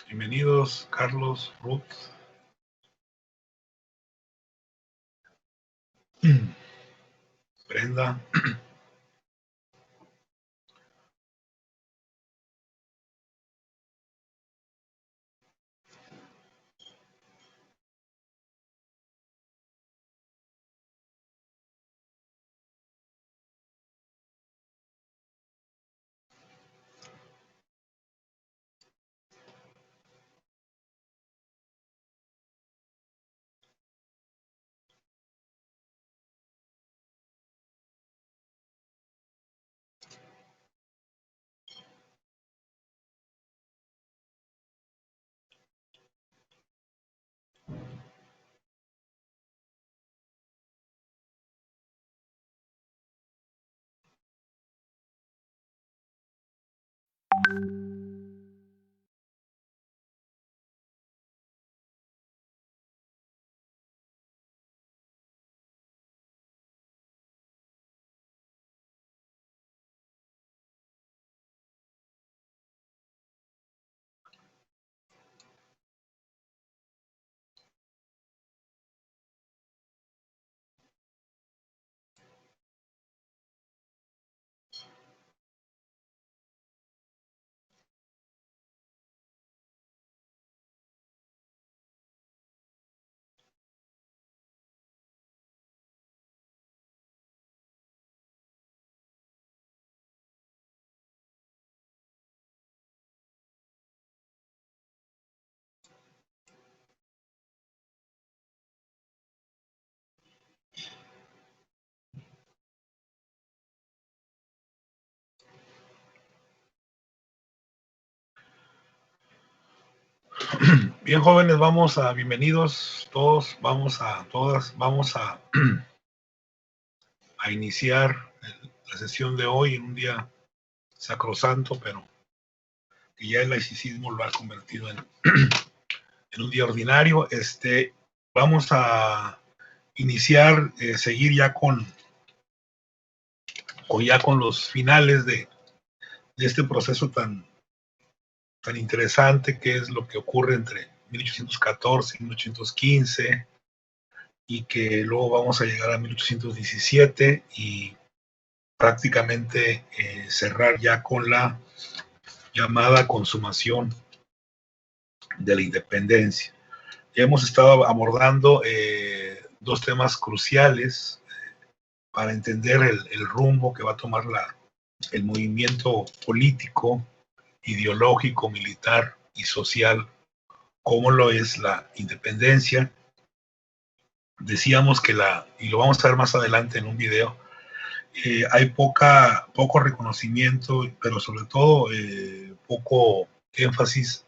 Bienvenidos, Carlos, Ruth, Brenda. Bien, jóvenes, bienvenidos todos, vamos a iniciar la sesión de hoy en un día sacrosanto, pero que ya el laicismo lo ha convertido en un día ordinario. Vamos a iniciar, seguir ya con los finales de este proceso tan interesante que es lo que ocurre entre 1814 y 1815, y que luego vamos a llegar a 1817 y prácticamente cerrar ya con la llamada consumación de la independencia. Ya hemos estado abordando dos temas cruciales para entender el rumbo que va a tomar el movimiento político, ideológico, militar y social, como lo es la independencia. Decíamos que y lo vamos a ver más adelante en un video, hay poco reconocimiento, pero sobre todo poco énfasis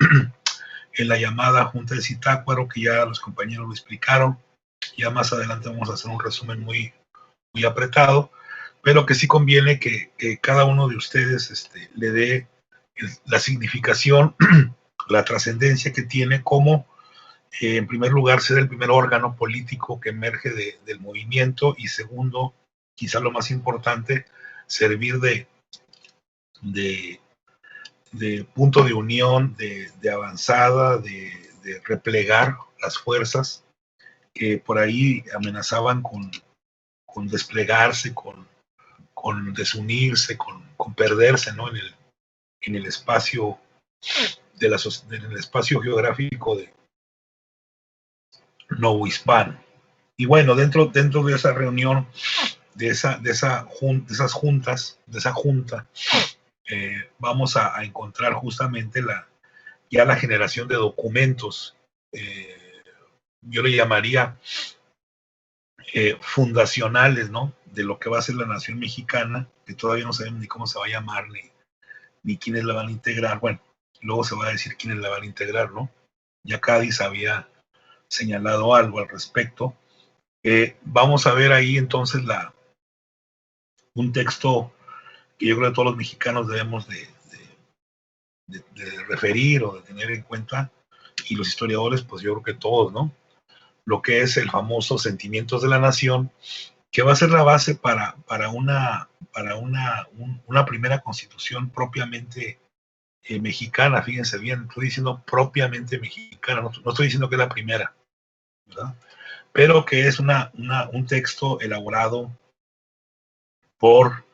en la llamada Junta de Zitácuaro, que ya los compañeros lo explicaron. Ya más adelante vamos a hacer un resumen muy apretado, pero que sí conviene que cada uno de ustedes le dé la significación, la trascendencia que tiene como, en primer lugar, ser el primer órgano político que emerge del movimiento, y segundo, quizá lo más importante, servir de punto de unión, de avanzada, de replegar las fuerzas que por ahí amenazaban con desplegarse, con desunirse, con perderse, ¿no? en el espacio en el espacio geográfico de novohispano. Y bueno, dentro de esa reunión, de esa junta, vamos a encontrar justamente ya la generación de documentos, yo le llamaría fundacionales, ¿no? De lo que va a ser la nación mexicana, que todavía no sabemos ni cómo se va a llamar, ni quiénes la van a integrar. Bueno, luego se va a decir quiénes la van a integrar, ¿no? Ya Cádiz había señalado algo al respecto. Vamos a ver ahí entonces un texto que yo creo que todos los mexicanos debemos de de referir o de tener en cuenta, y los historiadores, pues yo creo que todos, ¿no? Lo que es el famoso Sentimientos de la Nación, que va a ser la base para una primera constitución propiamente mexicana. Fíjense bien, estoy diciendo propiamente mexicana, no estoy diciendo que es la primera, ¿verdad? Pero que es un texto elaborado por,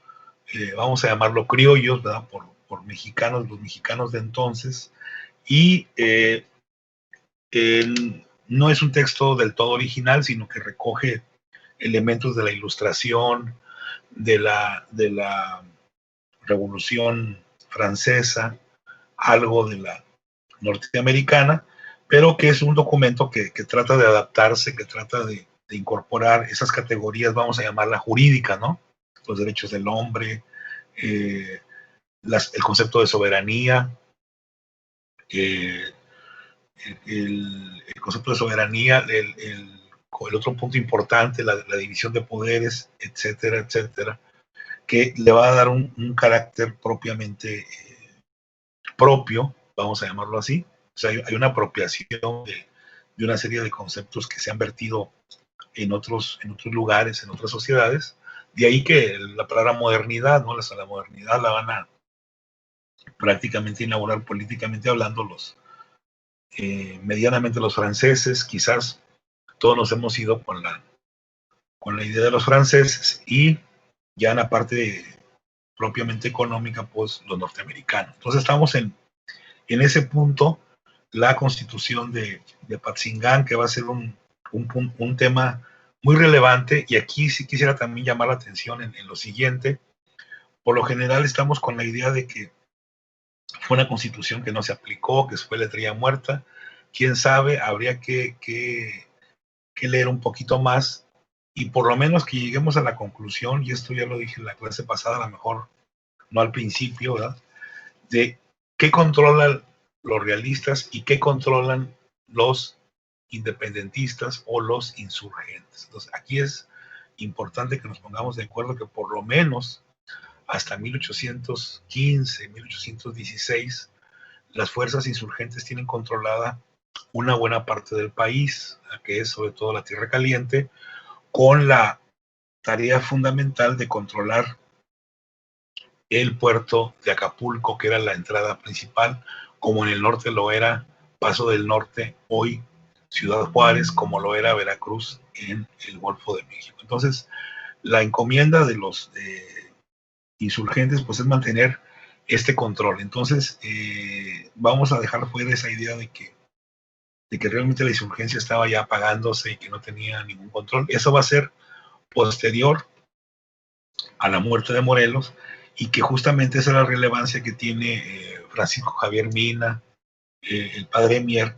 vamos a llamarlo criollos, ¿verdad? Por mexicanos, los mexicanos de entonces, y no es un texto del todo original, sino que recoge elementos de la Ilustración, de la Revolución Francesa, algo de la norteamericana, pero que es un documento que trata de adaptarse, que trata de incorporar esas categorías, vamos a llamarla jurídica, ¿no? Los derechos del hombre, eh, el concepto de soberanía, eh, el concepto de soberanía, el otro punto importante, la división de poderes, etcétera, etcétera, que le va a dar un carácter propiamente propio, vamos a llamarlo así. O sea, hay una apropiación de una serie de conceptos que se han vertido en otros lugares, en otras sociedades. De ahí que la palabra modernidad, ¿no? La modernidad la van a prácticamente inaugurar políticamente hablando medianamente los franceses. Quizás todos nos hemos ido con la idea de los franceses, y ya en la parte propiamente económica, pues los norteamericanos. Entonces estamos en ese punto. La constitución de Patzingán, que va a ser un tema muy relevante, y aquí sí quisiera también llamar la atención en lo siguiente. Por lo general estamos con la idea de que fue una constitución que no se aplicó, que fue letría muerta. Quién sabe, habría que leer un poquito más, y por lo menos que lleguemos a la conclusión, y esto ya lo dije en la clase pasada, a lo mejor no al principio, ¿verdad? De qué controlan los realistas y qué controlan los independentistas o los insurgentes. Entonces, aquí es importante que nos pongamos de acuerdo que por lo menos hasta 1815, 1816, las fuerzas insurgentes tienen controlada una buena parte del país, que es sobre todo la Tierra Caliente, con la tarea fundamental de controlar el puerto de Acapulco, que era la entrada principal, como en el norte lo era Paso del Norte, hoy Ciudad Juárez, como lo era Veracruz en el Golfo de México. Entonces, la encomienda de los insurgentes, pues, es mantener este control. Entonces, vamos a dejar fuera esa idea de que realmente la insurgencia estaba ya apagándose y que no tenía ningún control. Eso va a ser posterior a la muerte de Morelos, y que justamente esa es la relevancia que tiene Francisco Javier Mina, el padre Mier,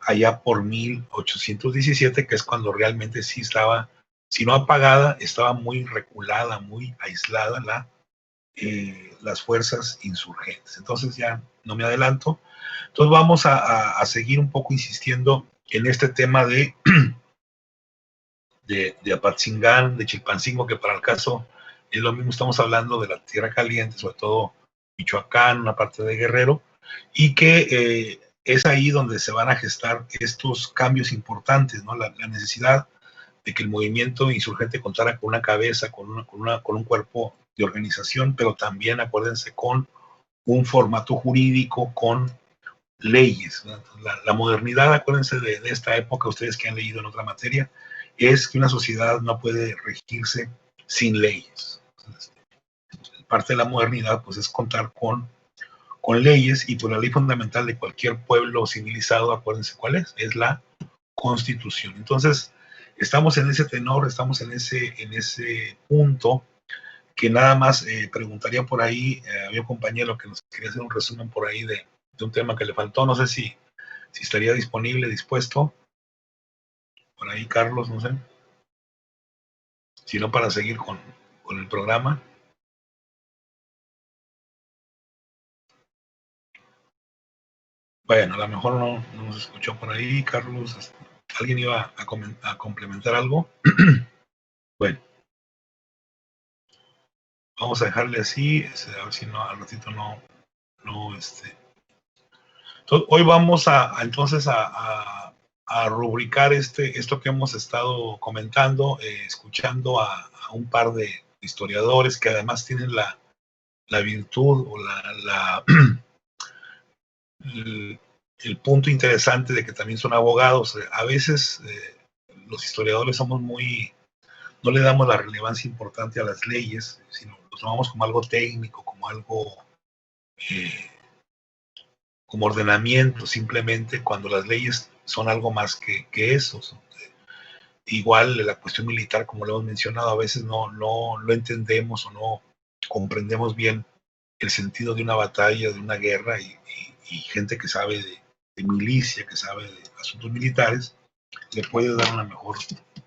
allá por 1817, que es cuando realmente sí estaba, si no apagada, estaba muy reculada, muy aislada las fuerzas insurgentes. Entonces ya no me adelanto. Entonces vamos a seguir un poco insistiendo en este tema de Apatzingán, de Chilpancingo, que para el caso es lo mismo. Estamos hablando de la Tierra Caliente, sobre todo Michoacán, una parte de Guerrero, y que es ahí donde se van a gestar estos cambios importantes, ¿no? La necesidad de que el movimiento insurgente contara con una cabeza, con un cuerpo de organización, pero también, acuérdense, con un formato jurídico, con leyes. La modernidad, acuérdense de esta época, ustedes que han leído en otra materia, es que una sociedad no puede regirse sin leyes. Entonces, parte de la modernidad, pues, es contar con leyes, y por la ley fundamental de cualquier pueblo civilizado, acuérdense cuál es la Constitución. Entonces, estamos en ese tenor, estamos en ese punto, que nada más preguntaría por ahí, había un compañero que nos quería hacer un resumen por ahí de un tema que le faltó, no sé si estaría disponible, dispuesto, por ahí Carlos, no sé, si no, para seguir con el programa. Bueno, a lo mejor no nos escuchó por ahí, Carlos. ¿Alguien iba a complementar algo? Bueno, vamos a dejarle así, a ver si no, al ratito no, Hoy vamos entonces a rubricar esto que hemos estado comentando, escuchando a un par de historiadores que además tienen la virtud o el punto interesante de que también son abogados. A veces los historiadores somos no le damos la relevancia importante a las leyes, sino lo tomamos como algo técnico, como algo como ordenamiento, simplemente, cuando las leyes son algo más que eso. Igual la cuestión militar, como lo hemos mencionado, a veces no lo entendemos o no comprendemos bien el sentido de una batalla, de una guerra, y gente que sabe de milicia, que sabe de asuntos militares, le puede dar una mejor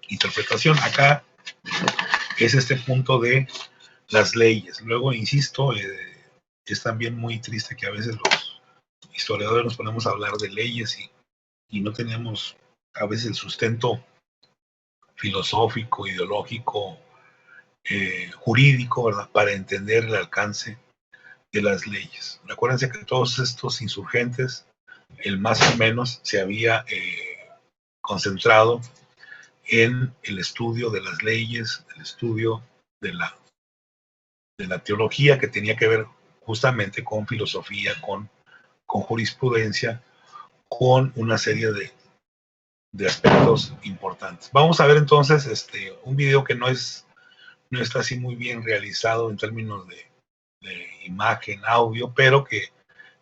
interpretación. Acá es este punto de las leyes. Luego, insisto, es también muy triste que a veces los historiadores nos ponemos a hablar de leyes y no tenemos a veces el sustento filosófico, ideológico, jurídico, ¿verdad?, para entender el alcance de las leyes. Recuérdense que todos estos insurgentes, el más o menos, se había concentrado en el estudio de las leyes, el estudio de la teología, que tenía que ver justamente con filosofía, con jurisprudencia, con una serie de aspectos importantes. Vamos a ver entonces un video que no está así muy bien realizado en términos de imagen, audio, pero que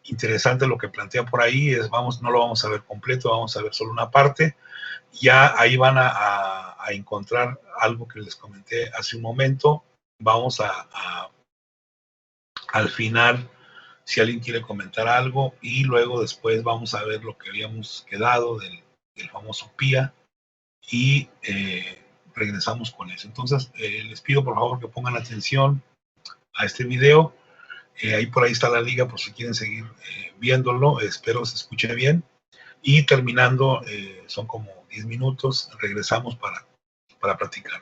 interesante lo que plantea por ahí. No lo vamos a ver completo, vamos a ver solo una parte. Ya ahí van a encontrar algo que les comenté hace un momento. Vamos al final, si alguien quiere comentar algo, y luego después vamos a ver lo que habíamos quedado del famoso PIA, y regresamos con eso. Entonces, les pido por favor que pongan atención a este video. Ahí por ahí está la liga por si quieren seguir viéndolo. Espero se escuche bien. Y terminando, son como 10 minutos, regresamos para platicar.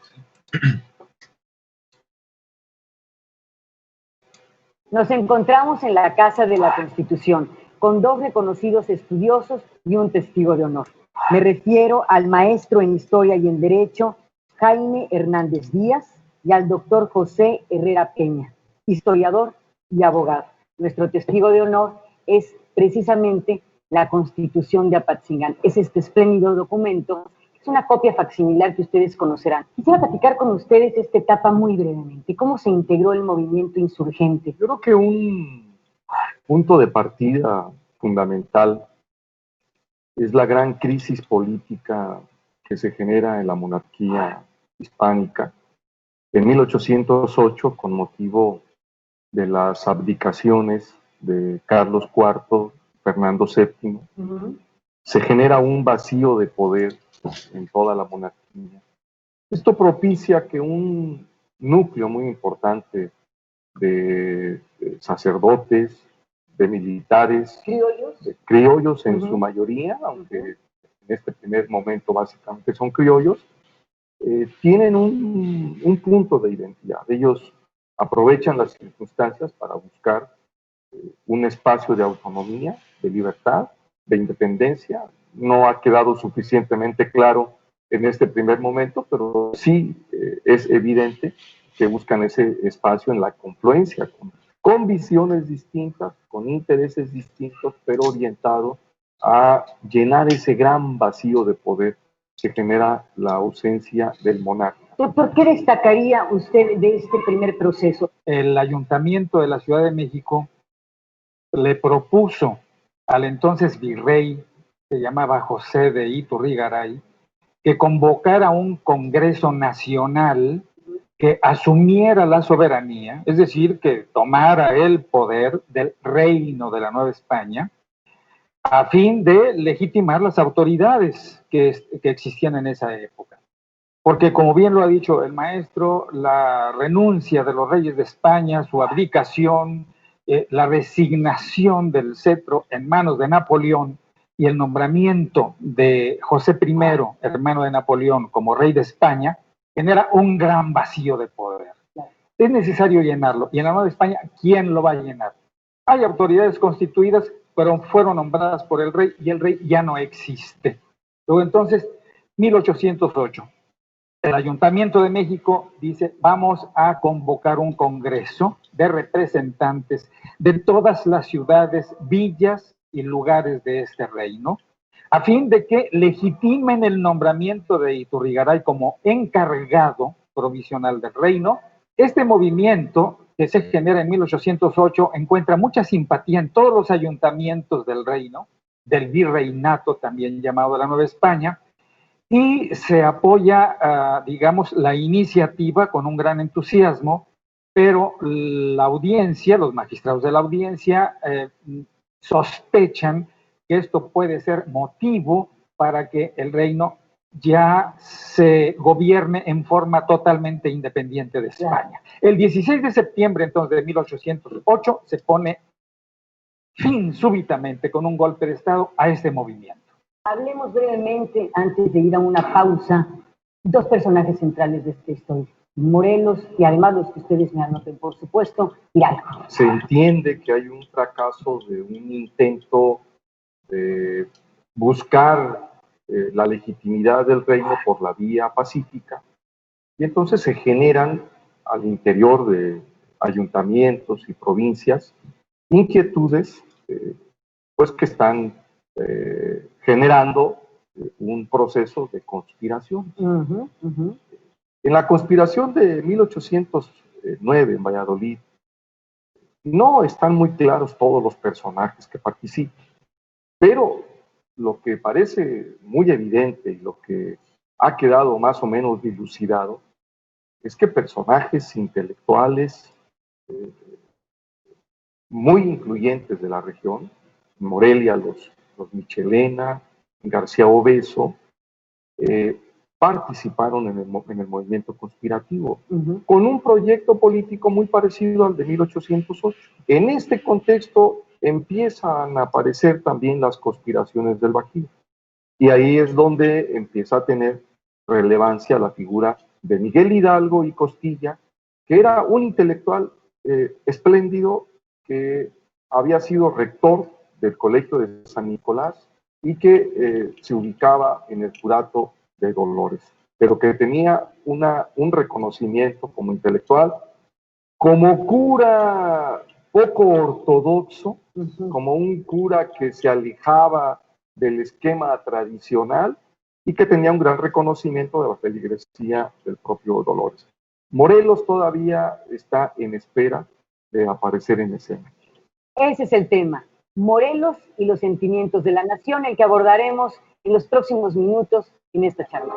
Nos encontramos en la Casa de la Constitución, con dos reconocidos estudiosos y un testigo de honor. Me refiero al maestro en Historia y en Derecho, Jaime Hernández Díaz, y al doctor José Herrera Peña, historiador y abogado. Nuestro testigo de honor es precisamente la Constitución de Apatzingán. Es este espléndido documento. Es una copia facsimilar que ustedes conocerán. Quisiera platicar con ustedes esta etapa muy brevemente. ¿Cómo se integró el movimiento insurgente? Yo creo que un punto de partida fundamental es la gran crisis política que se genera en la monarquía hispánica en 1808 con motivo de las abdicaciones de Carlos IV, Fernando VII. Se genera un vacío de poder en toda la monarquía. Esto propicia que un núcleo muy importante de sacerdotes, de militares, criollos en su mayoría, aunque en este primer momento básicamente son criollos, tienen un punto de identidad. Ellos aprovechan las circunstancias para buscar un espacio de autonomía, de libertad, de independencia. No ha quedado suficientemente claro en este primer momento, pero sí es evidente que buscan ese espacio en la confluencia, con visiones distintas, con intereses distintos, pero orientado a llenar ese gran vacío de poder que genera la ausencia del monarca. ¿Por qué destacaría usted de este primer proceso? El Ayuntamiento de la Ciudad de México le propuso al entonces virrey, se llamaba José de Iturrigaray, que convocara un Congreso Nacional que asumiera la soberanía, es decir, que tomara el poder del reino de la Nueva España, a fin de legitimar las autoridades que existían en esa época. Porque, como bien lo ha dicho el maestro, la renuncia de los reyes de España, su abdicación, la resignación del cetro en manos de Napoleón y el nombramiento de José I, hermano de Napoleón, como rey de España, genera un gran vacío de poder. Es necesario llenarlo. Y en la Nueva España, ¿quién lo va a llenar? Hay autoridades constituidas, pero fueron nombradas por el rey y el rey ya no existe. Luego entonces, 1808, el Ayuntamiento de México dice, vamos a convocar un congreso de representantes de todas las ciudades, villas y lugares de este reino, a fin de que legitimen el nombramiento de Iturrigaray como encargado provisional del reino. Este movimiento, que se genera en 1808, encuentra mucha simpatía en todos los ayuntamientos del reino, del virreinato también llamado la Nueva España, y se apoya, digamos, la iniciativa con un gran entusiasmo, pero la audiencia, los magistrados de la audiencia, sospechan que esto puede ser motivo para que el reino ya se gobierne en forma totalmente independiente de España. El 16 de septiembre, entonces, de 1808, se pone fin súbitamente, con un golpe de Estado, a este movimiento. Hablemos brevemente, antes de ir a una pausa, dos personajes centrales de esta historia. Morelos y además los que ustedes me anoten, por supuesto, Hidalgo. Se entiende que hay un fracaso de un intento de buscar la legitimidad del reino por la vía pacífica, y entonces se generan al interior de ayuntamientos y provincias inquietudes pues que están generando un proceso de conspiración. En la conspiración de 1809 en Valladolid no están muy claros todos los personajes que participan, pero lo que parece muy evidente y lo que ha quedado más o menos dilucidado es que personajes intelectuales muy influyentes de la región, Morelia, los Michelena, García Obeso, participaron en el movimiento conspirativo, con un proyecto político muy parecido al de 1808. En este contexto empiezan a aparecer también las conspiraciones del Bajío, y ahí es donde empieza a tener relevancia la figura de Miguel Hidalgo y Costilla, que era un intelectual espléndido, que había sido rector del Colegio de San Nicolás y que se ubicaba en el curato de Dolores, pero que tenía un reconocimiento como intelectual, como cura poco ortodoxo, como un cura que se alejaba del esquema tradicional y que tenía un gran reconocimiento de la feligresía del propio Dolores. Morelos todavía está en espera de aparecer en escena. Ese es el tema, Morelos y los sentimientos de la nación, el que abordaremos en los próximos minutos en esta charla.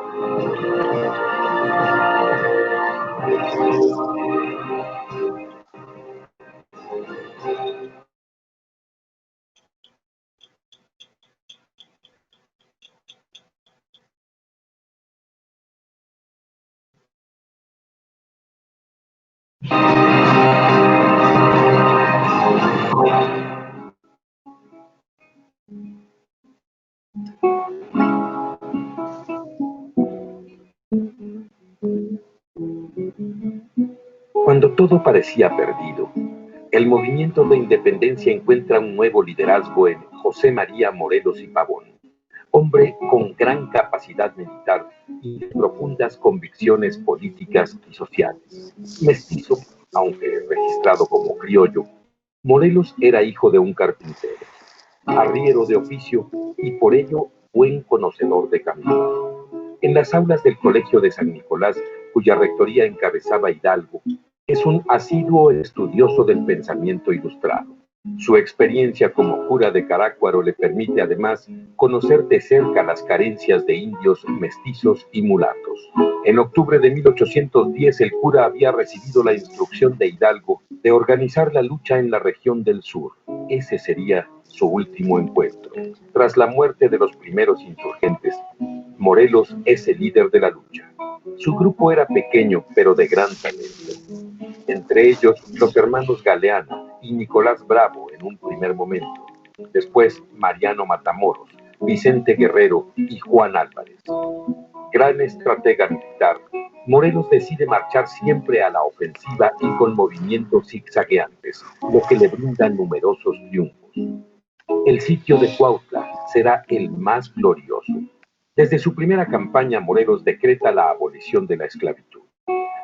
Cuando todo parecía perdido, el movimiento de independencia encuentra un nuevo liderazgo en José María Morelos y Pavón, hombre con gran capacidad militar y profundas convicciones políticas y sociales. Mestizo, aunque registrado como criollo, Morelos era hijo de un carpintero, arriero de oficio y por ello buen conocedor de caminos. En las aulas del Colegio de San Nicolás, cuya rectoría encabezaba Hidalgo, es un asiduo estudioso del pensamiento ilustrado. Su experiencia como cura de Carácuaro le permite además conocer de cerca las carencias de indios, mestizos y mulatos. En octubre de 1810 el cura había recibido la instrucción de Hidalgo de organizar la lucha en la región del sur. Ese sería su último encuentro. Tras la muerte de los primeros insurgentes, Morelos es el líder de la lucha. Su grupo era pequeño, pero de gran talento. Entre ellos, los hermanos Galeana y Nicolás Bravo en un primer momento. Después, Mariano Matamoros, Vicente Guerrero y Juan Álvarez. Gran estratega militar, Morelos decide marchar siempre a la ofensiva y con movimientos zigzagueantes, lo que le brinda numerosos triunfos. El sitio de Cuautla será el más glorioso. Desde su primera campaña, Morelos decreta la abolición de la esclavitud.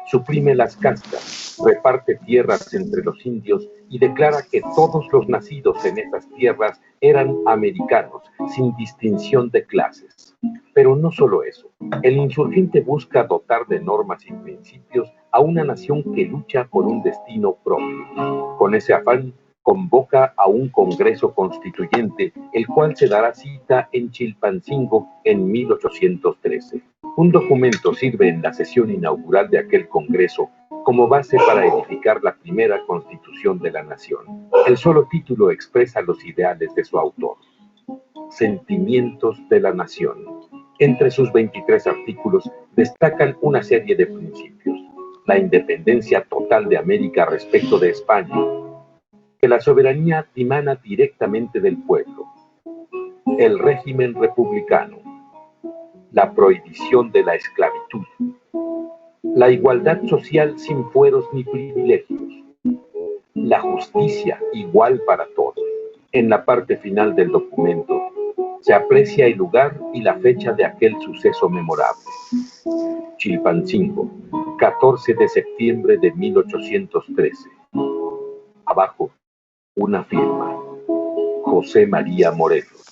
Suprime las castas, reparte tierras entre los indios y declara que todos los nacidos en esas tierras eran americanos, sin distinción de clases. Pero no solo eso. El insurgente busca dotar de normas y principios a una nación que lucha por un destino propio. Con ese afán, convoca a un Congreso Constituyente, el cual se dará cita en Chilpancingo en 1813. Un documento sirve en la sesión inaugural de aquel Congreso como base para edificar la primera Constitución de la Nación. El solo título expresa los ideales de su autor. Sentimientos de la Nación. Entre sus 23 artículos destacan una serie de principios. La independencia total de América respecto de España, que la soberanía dimana directamente del pueblo, el régimen republicano, la prohibición de la esclavitud, la igualdad social sin fueros ni privilegios, la justicia igual para todos. En la parte final del documento se aprecia el lugar y la fecha de aquel suceso memorable. Chilpancingo, 14 de septiembre de 1813. Abajo, una firma. José María Morelos.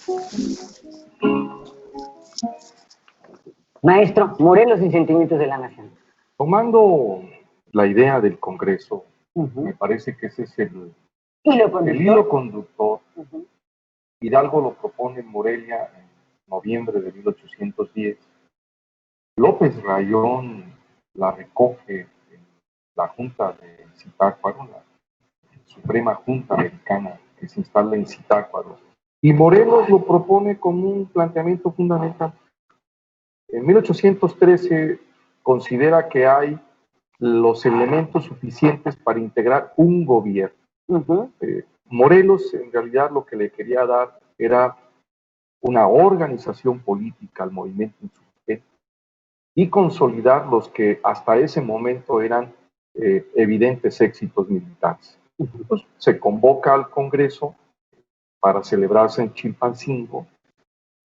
Maestro, Morelos y Sentimientos de la Nación. Tomando la idea del Congreso, me parece que ese es el hilo conductor. Hidalgo lo propone en Morelia en noviembre de 1810. López Rayón la recoge en la Junta de Zitácuaro, la Suprema Junta Americana que se instala en Zitácuaro, y Morelos lo propone como un planteamiento fundamental. En 1813 considera que hay los elementos suficientes para integrar un gobierno. Morelos en realidad lo que le quería dar era una organización política al movimiento insurgente y consolidar los que hasta ese momento eran evidentes éxitos militares. Entonces, se convoca al Congreso para celebrarse en Chilpancingo,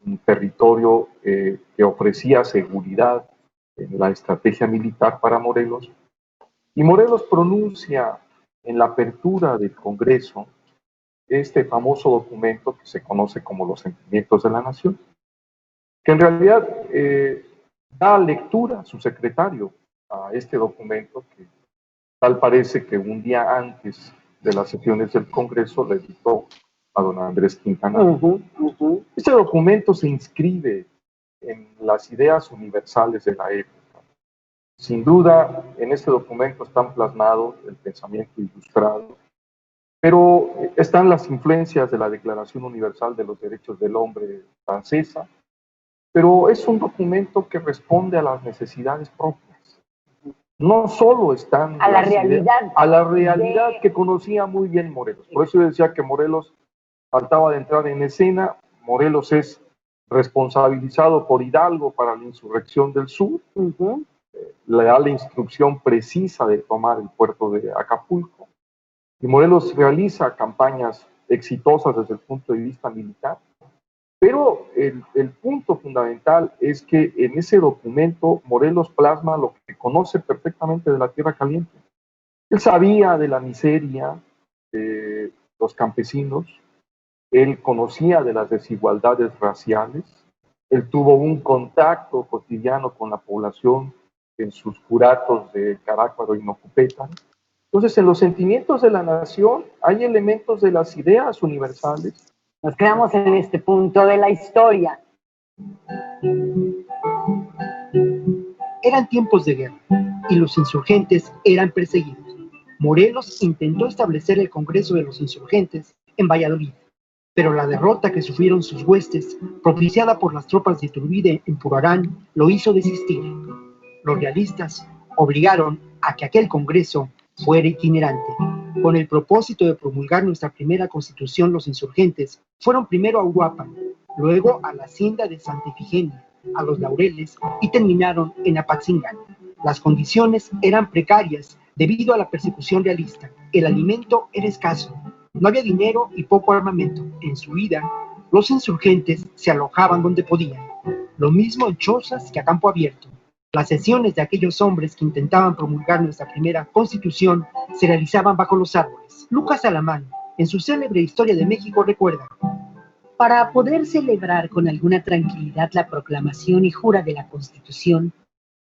un territorio que ofrecía seguridad en la estrategia militar para Morelos, y Morelos pronuncia en la apertura del Congreso este famoso documento que se conoce como los Sentimientos de la Nación, que en realidad da lectura a su secretario a este documento, que tal parece que un día antes de las sesiones del Congreso le dictó a don Andrés Quintana. Este documento se inscribe en las ideas universales de la época. Sin duda, en este documento están plasmados el pensamiento ilustrado, pero están las influencias de la Declaración Universal de los Derechos del Hombre francesa, pero es un documento que responde a las necesidades propias. No solo están a la realidad que conocía muy bien Morelos. Por eso yo decía que Morelos faltaba de entrar en escena. Morelos es responsabilizado por Hidalgo para la insurrección del sur. Le da la instrucción precisa de tomar el puerto de Acapulco. Y Morelos realiza campañas exitosas desde el punto de vista militar. Pero el punto fundamental es que en ese documento Morelos plasma lo que conoce perfectamente de la Tierra Caliente. Él sabía de la miseria de los campesinos, él conocía de las desigualdades raciales, él tuvo un contacto cotidiano con la población en sus curatos de Carácuaro y Nocupeta. Entonces, en los Sentimientos de la Nación hay elementos de las ideas universales. Nos quedamos en este punto de la historia. Eran tiempos de guerra y los insurgentes eran perseguidos. Morelos intentó establecer el Congreso de los Insurgentes en Valladolid, pero la derrota que sufrieron sus huestes, propiciada por las tropas de Iturbide en Purarán, lo hizo desistir. Los realistas obligaron a que aquel Congreso fuera itinerante. Con el propósito de promulgar nuestra primera Constitución, los insurgentes fueron primero a Uruapan, luego a la hacienda de Santa Ifigenia, a Los Laureles y terminaron en Apatzingán. Las condiciones eran precarias debido a la persecución realista. El alimento era escaso. No había dinero y poco armamento. En su huida, los insurgentes se alojaban donde podían, lo mismo en chozas que a campo abierto. Las sesiones de aquellos hombres que intentaban promulgar nuestra primera constitución se realizaban bajo los árboles. Lucas Alamán, en su célebre Historia de México, recuerda: para poder celebrar con alguna tranquilidad la proclamación y jura de la Constitución,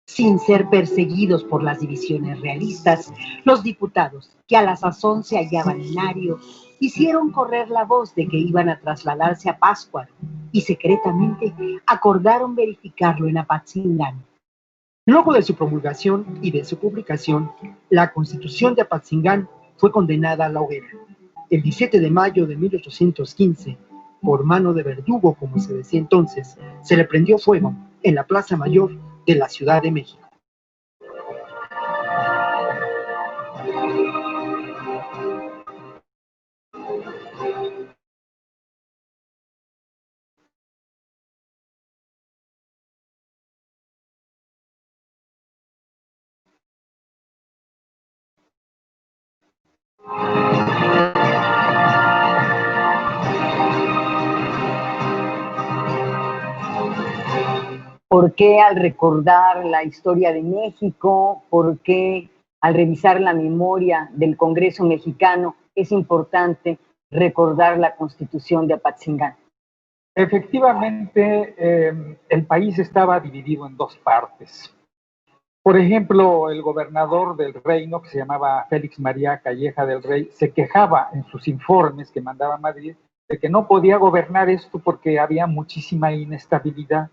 sin ser perseguidos por las divisiones realistas, los diputados, que a la sazón se hallaban en Ario, hicieron correr la voz de que iban a trasladarse a Pátzcuaro y secretamente acordaron verificarlo en Apatzingán. Luego de su promulgación y de su publicación, la Constitución de Apatzingán fue condenada a la hoguera. El 17 de mayo de 1815, por mano de Verdugo, como se decía entonces, se le prendió fuego en la Plaza Mayor de la Ciudad de México. ¿Por qué al recordar la historia de México, por qué al revisar la memoria del Congreso mexicano es importante recordar la Constitución de Apatzingán? Efectivamente, el país estaba dividido en dos partes. Por ejemplo, el gobernador del reino, que se llamaba Félix María Calleja del Rey, se quejaba en sus informes que mandaba a Madrid de que no podía gobernar esto porque había muchísima inestabilidad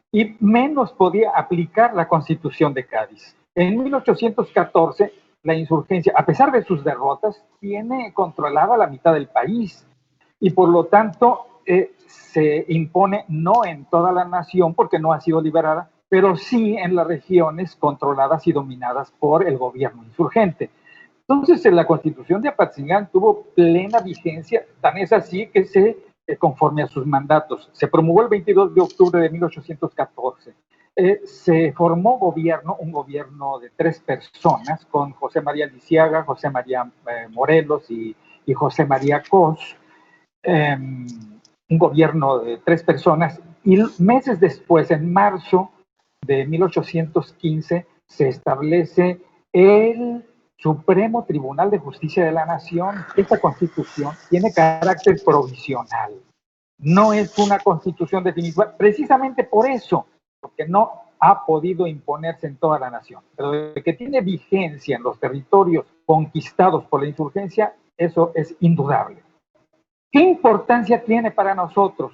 y menos podía aplicar la Constitución de Cádiz. En 1814, la insurgencia, a pesar de sus derrotas, tiene controlada la mitad del país y por lo tanto se impone no en toda la nación porque no ha sido liberada, pero sí en las regiones controladas y dominadas por el gobierno insurgente. Entonces, la Constitución de Apatzingán tuvo plena vigencia, tan es así que conforme a sus mandatos, se promulgó el 22 de octubre de 1814. Se formó un gobierno de 3 personas, con José María Lisiaga, José María Morelos y José María Cos, un gobierno de 3 personas, y meses después, en marzo de 1815, se establece el Supremo Tribunal de Justicia de la Nación. Esta constitución tiene carácter provisional, no es una constitución definitiva, precisamente por eso, porque no ha podido imponerse en toda la nación, pero de que tiene vigencia en los territorios conquistados por la insurgencia, eso es indudable. ¿Qué importancia tiene para nosotros?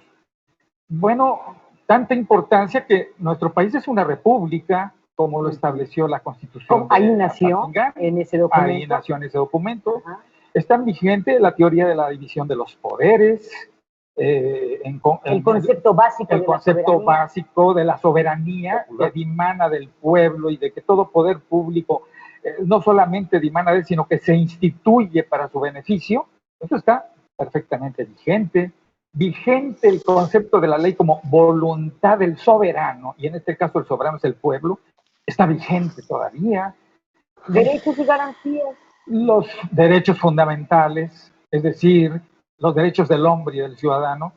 Bueno, tanta importancia que nuestro país es una república, como lo estableció la Constitución. Ahí nació en ese documento. Ahí nació en ese documento. Está vigente la teoría de la división de los poderes. El concepto básico de la soberanía que dimana del pueblo y de que todo poder público no solamente dimana de él, sino que se instituye para su beneficio. Eso está perfectamente vigente. Vigente el concepto de la ley como voluntad del soberano, y en este caso el soberano es el pueblo, está vigente todavía. Derechos y garantías. Los derechos fundamentales, es decir, los derechos del hombre y del ciudadano,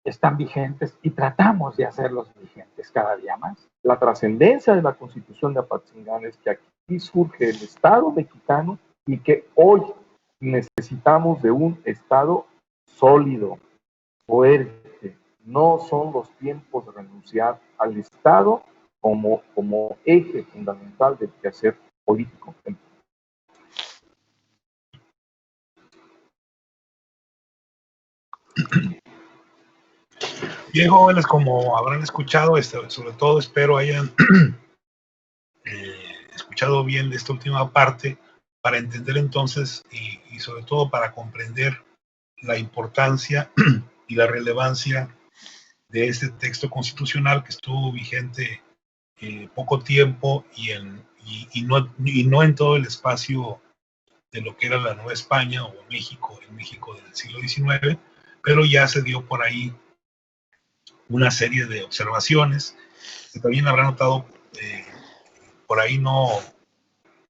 están vigentes y tratamos de hacerlos vigentes cada día más. La trascendencia de la Constitución de Apatzingán es que aquí surge el Estado mexicano y que hoy necesitamos de un Estado sólido, fuerte. No son los tiempos de renunciar al Estado como eje fundamental del quehacer político. Bien, jóvenes, como habrán escuchado, sobre todo espero hayan escuchado bien esta última parte para entender entonces y sobre todo para comprender la importancia y la relevancia de este texto constitucional que estuvo vigente poco tiempo y no en todo el espacio de lo que era la Nueva España o México, el México del siglo XIX, pero ya se dio por ahí una serie de observaciones que también habrán notado, por ahí no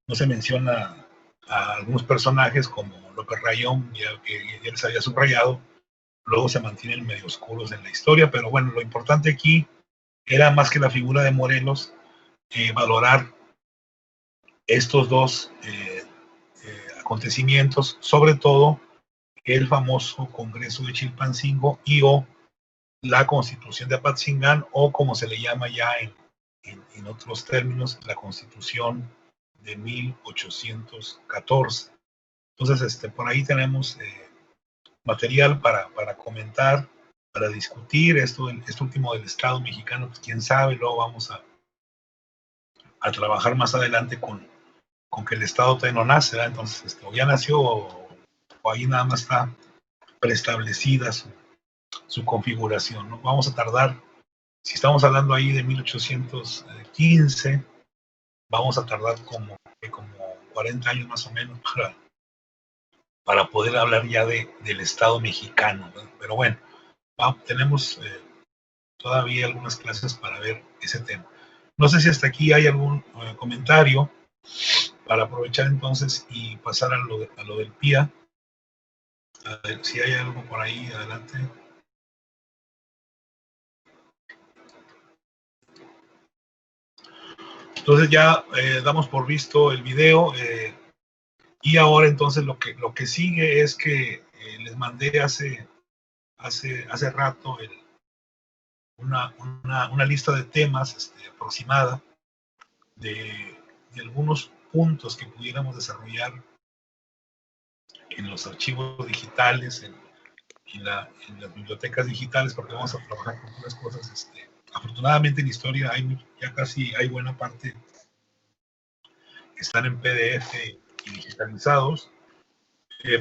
se menciona a algunos personajes como López Rayón, que ya les había subrayado, luego se mantienen medio oscuros en la historia, pero bueno, lo importante aquí era más que la figura de Morelos, valorar estos dos acontecimientos, sobre todo el famoso Congreso de Chilpancingo y o la Constitución de Apatzingán, o como se le llama ya en otros términos, la Constitución de 1814. Entonces, por ahí tenemos material para comentar, para discutir esto último del Estado mexicano, pues quién sabe, luego vamos a trabajar más adelante con que el Estado todavía no nace, ¿verdad? Entonces, o ya nació o ahí nada más está preestablecida su configuración, ¿no? Vamos a tardar, si estamos hablando ahí de 1815, vamos a tardar como 40 años más o menos para poder hablar ya del Estado mexicano, ¿no? Pero bueno, tenemos todavía algunas clases para ver ese tema. No sé si hasta aquí hay algún comentario para aprovechar entonces y pasar a lo del PIA. A ver si hay algo por ahí, adelante. Entonces ya damos por visto el video y ahora entonces lo que sigue es que les mandé hace rato una lista de temas aproximada de algunos puntos que pudiéramos desarrollar en los archivos digitales, en las bibliotecas digitales, porque vamos a trabajar con unas cosas. Afortunadamente en historia ya casi hay buena parte que están en PDF y digitalizados,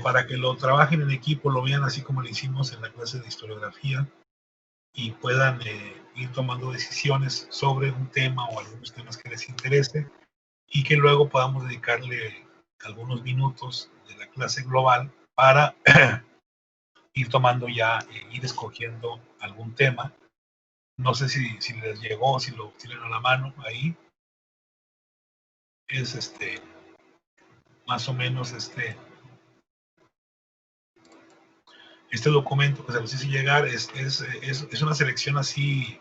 para que lo trabajen en equipo, lo vean así como lo hicimos en la clase de historiografía y puedan ir tomando decisiones sobre un tema o algunos temas que les interese y que luego podamos dedicarle algunos minutos de la clase global para ir tomando ya, ir escogiendo algún tema. No sé si les llegó, si lo tienen a la mano ahí. Es más o menos este documento que se los hice llegar, es una selección así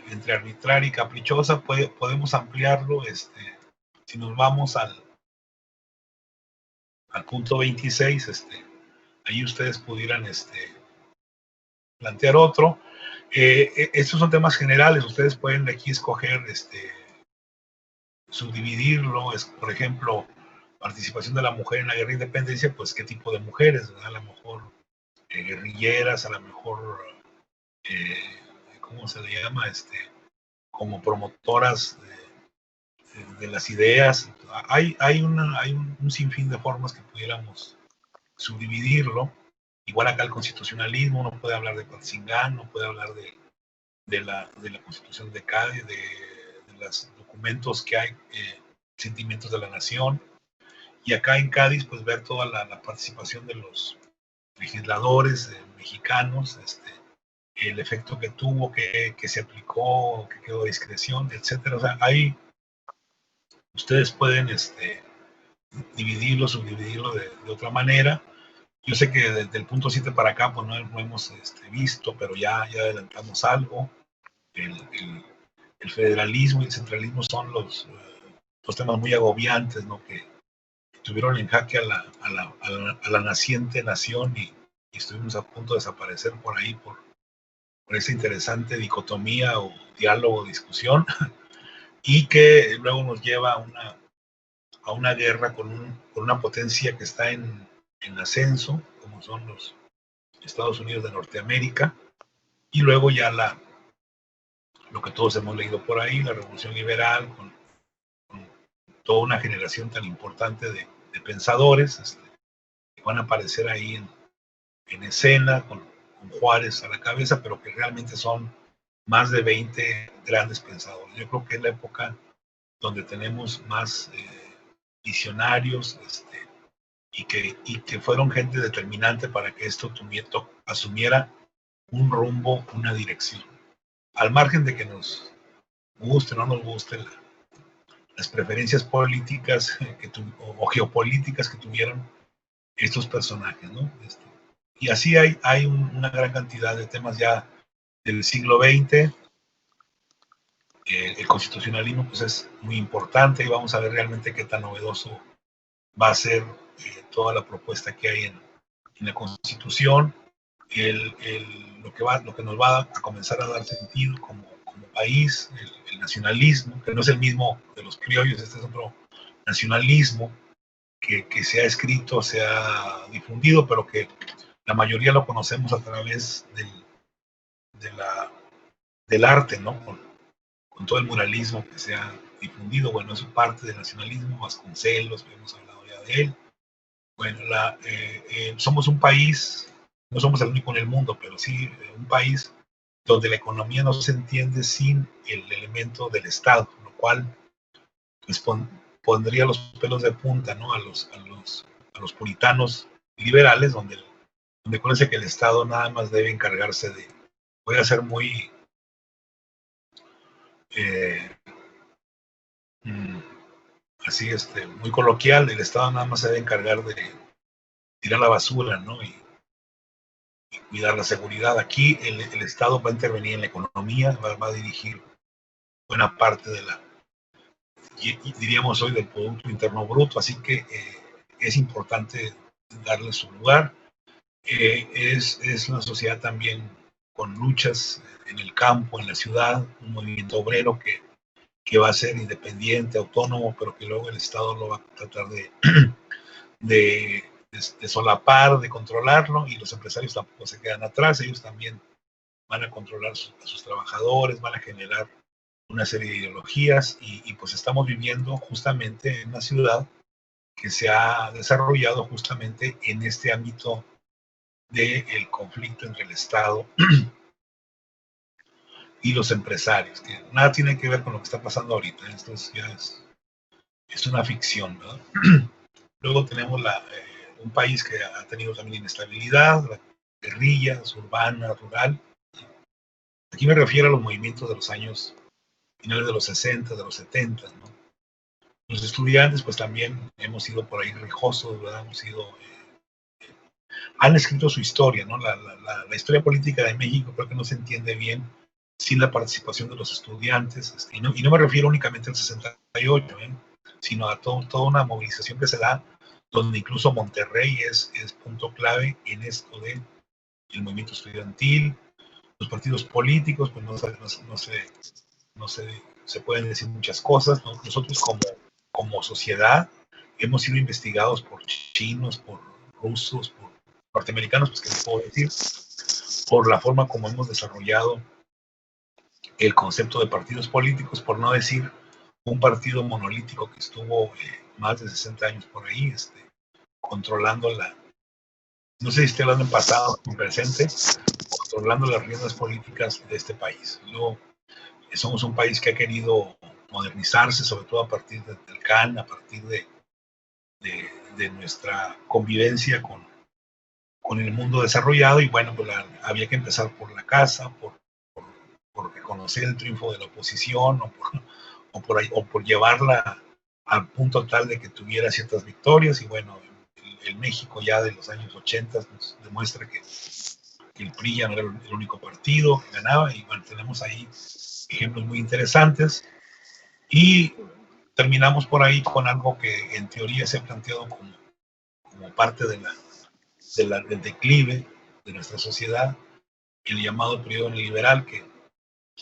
entre arbitraria y caprichosa. Podemos ampliarlo, si nos vamos al punto 26, ahí ustedes pudieran plantear otro. Estos son temas generales, ustedes pueden aquí escoger subdividirlo, por ejemplo, participación de la mujer en la guerra de independencia, pues qué tipo de mujeres, ¿verdad? A lo mejor guerrilleras, a lo mejor ¿cómo se le llama? Como promotoras de las ideas. Hay un sinfín de formas que pudiéramos subdividirlo. Igual acá el constitucionalismo, uno puede hablar de Apatzingán, uno puede hablar de la Constitución de Cádiz, de los documentos que hay, sentimientos de la nación. Y acá en Cádiz, pues ver toda la participación de los legisladores mexicanos, el efecto que tuvo, que se aplicó, que quedó a discreción, etcétera. O sea, ahí ustedes pueden dividirlo, subdividirlo de otra manera. Yo sé que desde el punto 7 para acá pues no hemos visto, pero ya adelantamos algo. El federalismo y el centralismo son los temas muy agobiantes, ¿no? Que estuvieron en jaque a la naciente nación y estuvimos a punto de desaparecer por ahí por esa interesante dicotomía o diálogo o discusión, y que luego nos lleva a una guerra con una potencia que está en ascenso, como son los Estados Unidos de Norteamérica, y luego ya lo que todos hemos leído por ahí, la Revolución Liberal, con toda una generación tan importante de pensadores que van a aparecer ahí en escena, con Juárez a la cabeza, pero que realmente son más de 20 grandes pensadores. Yo creo que es la época donde tenemos más visionarios, y que fueron gente determinante para que esto asumiera un rumbo, una dirección. Al margen de que nos guste o no nos guste las preferencias políticas o geopolíticas que tuvieron estos personajes, ¿no? Y así hay una gran cantidad de temas ya del siglo XX. El constitucionalismo pues es muy importante y vamos a ver realmente qué tan novedoso va a ser toda la propuesta que hay en la Constitución, lo que nos va a comenzar a dar sentido como país, el nacionalismo, que no es el mismo de los criollos, este es otro nacionalismo que se ha escrito, se ha difundido, pero que la mayoría lo conocemos a través del arte, ¿no? Con todo el muralismo que se ha difundido. Bueno, eso es parte del nacionalismo. Vasconcelos, hemos hablado ya de él. Bueno, somos un país, no somos el único en el mundo, pero sí un país donde la economía no se entiende sin el elemento del Estado, lo cual pues, pondría los pelos de punta, ¿no? a los puritanos liberales, donde parece que el Estado nada más debe encargarse de, voy a ser muy así, muy coloquial, el Estado nada más se debe encargar de tirar la basura, ¿no? Y cuidar la seguridad. Aquí el Estado va a intervenir en la economía, va a dirigir buena parte de diríamos hoy, del Producto Interno Bruto, así que es importante darle su lugar. Es una sociedad también con luchas en el campo, en la ciudad, un movimiento obrero que va a ser independiente, autónomo, pero que luego el Estado lo va a tratar de solapar, de controlarlo, y los empresarios tampoco se quedan atrás, ellos también van a controlar a sus trabajadores, van a generar una serie de ideologías, y pues estamos viviendo justamente en una ciudad que se ha desarrollado justamente en este ámbito del conflicto entre el Estado y los empresarios, que nada tiene que ver con lo que está pasando ahorita. Esto es una ficción, ¿verdad? Luego tenemos un país que ha tenido también inestabilidad, la guerrilla urbana, rural. Aquí me refiero a los movimientos de los años finales de los 60, de los 70, ¿no? Los estudiantes, pues también hemos sido por ahí rijosos, ¿verdad? Han escrito su historia, ¿no? La historia política de México creo que no se entiende bien sin la participación de los estudiantes, y no me refiero únicamente al 68, sino a toda una movilización que se da, donde incluso Monterrey es punto clave en esto del movimiento estudiantil. Los partidos políticos, pues no se pueden decir muchas cosas, ¿no? Nosotros como sociedad hemos sido investigados por chinos, por rusos, por norteamericanos, pues qué les puedo decir, por la forma como hemos desarrollado el concepto de partidos políticos, por no decir un partido monolítico que estuvo más de 60 años por ahí, controlando no sé si estoy hablando en pasado o en presente, controlando las riendas políticas de este país. Luego, somos un país que ha querido modernizarse, sobre todo a partir del CAN, a partir de nuestra convivencia con el mundo desarrollado, y bueno, pues había que empezar por la casa, por reconocer el triunfo de la oposición, o por llevarla al punto tal de que tuviera ciertas victorias, y bueno, el México ya de los años 80 nos demuestra que el PRI ya no era el único partido que ganaba, y bueno, tenemos ahí ejemplos muy interesantes, y terminamos por ahí con algo que en teoría se ha planteado como parte del declive de nuestra sociedad, el llamado periodo neoliberal, que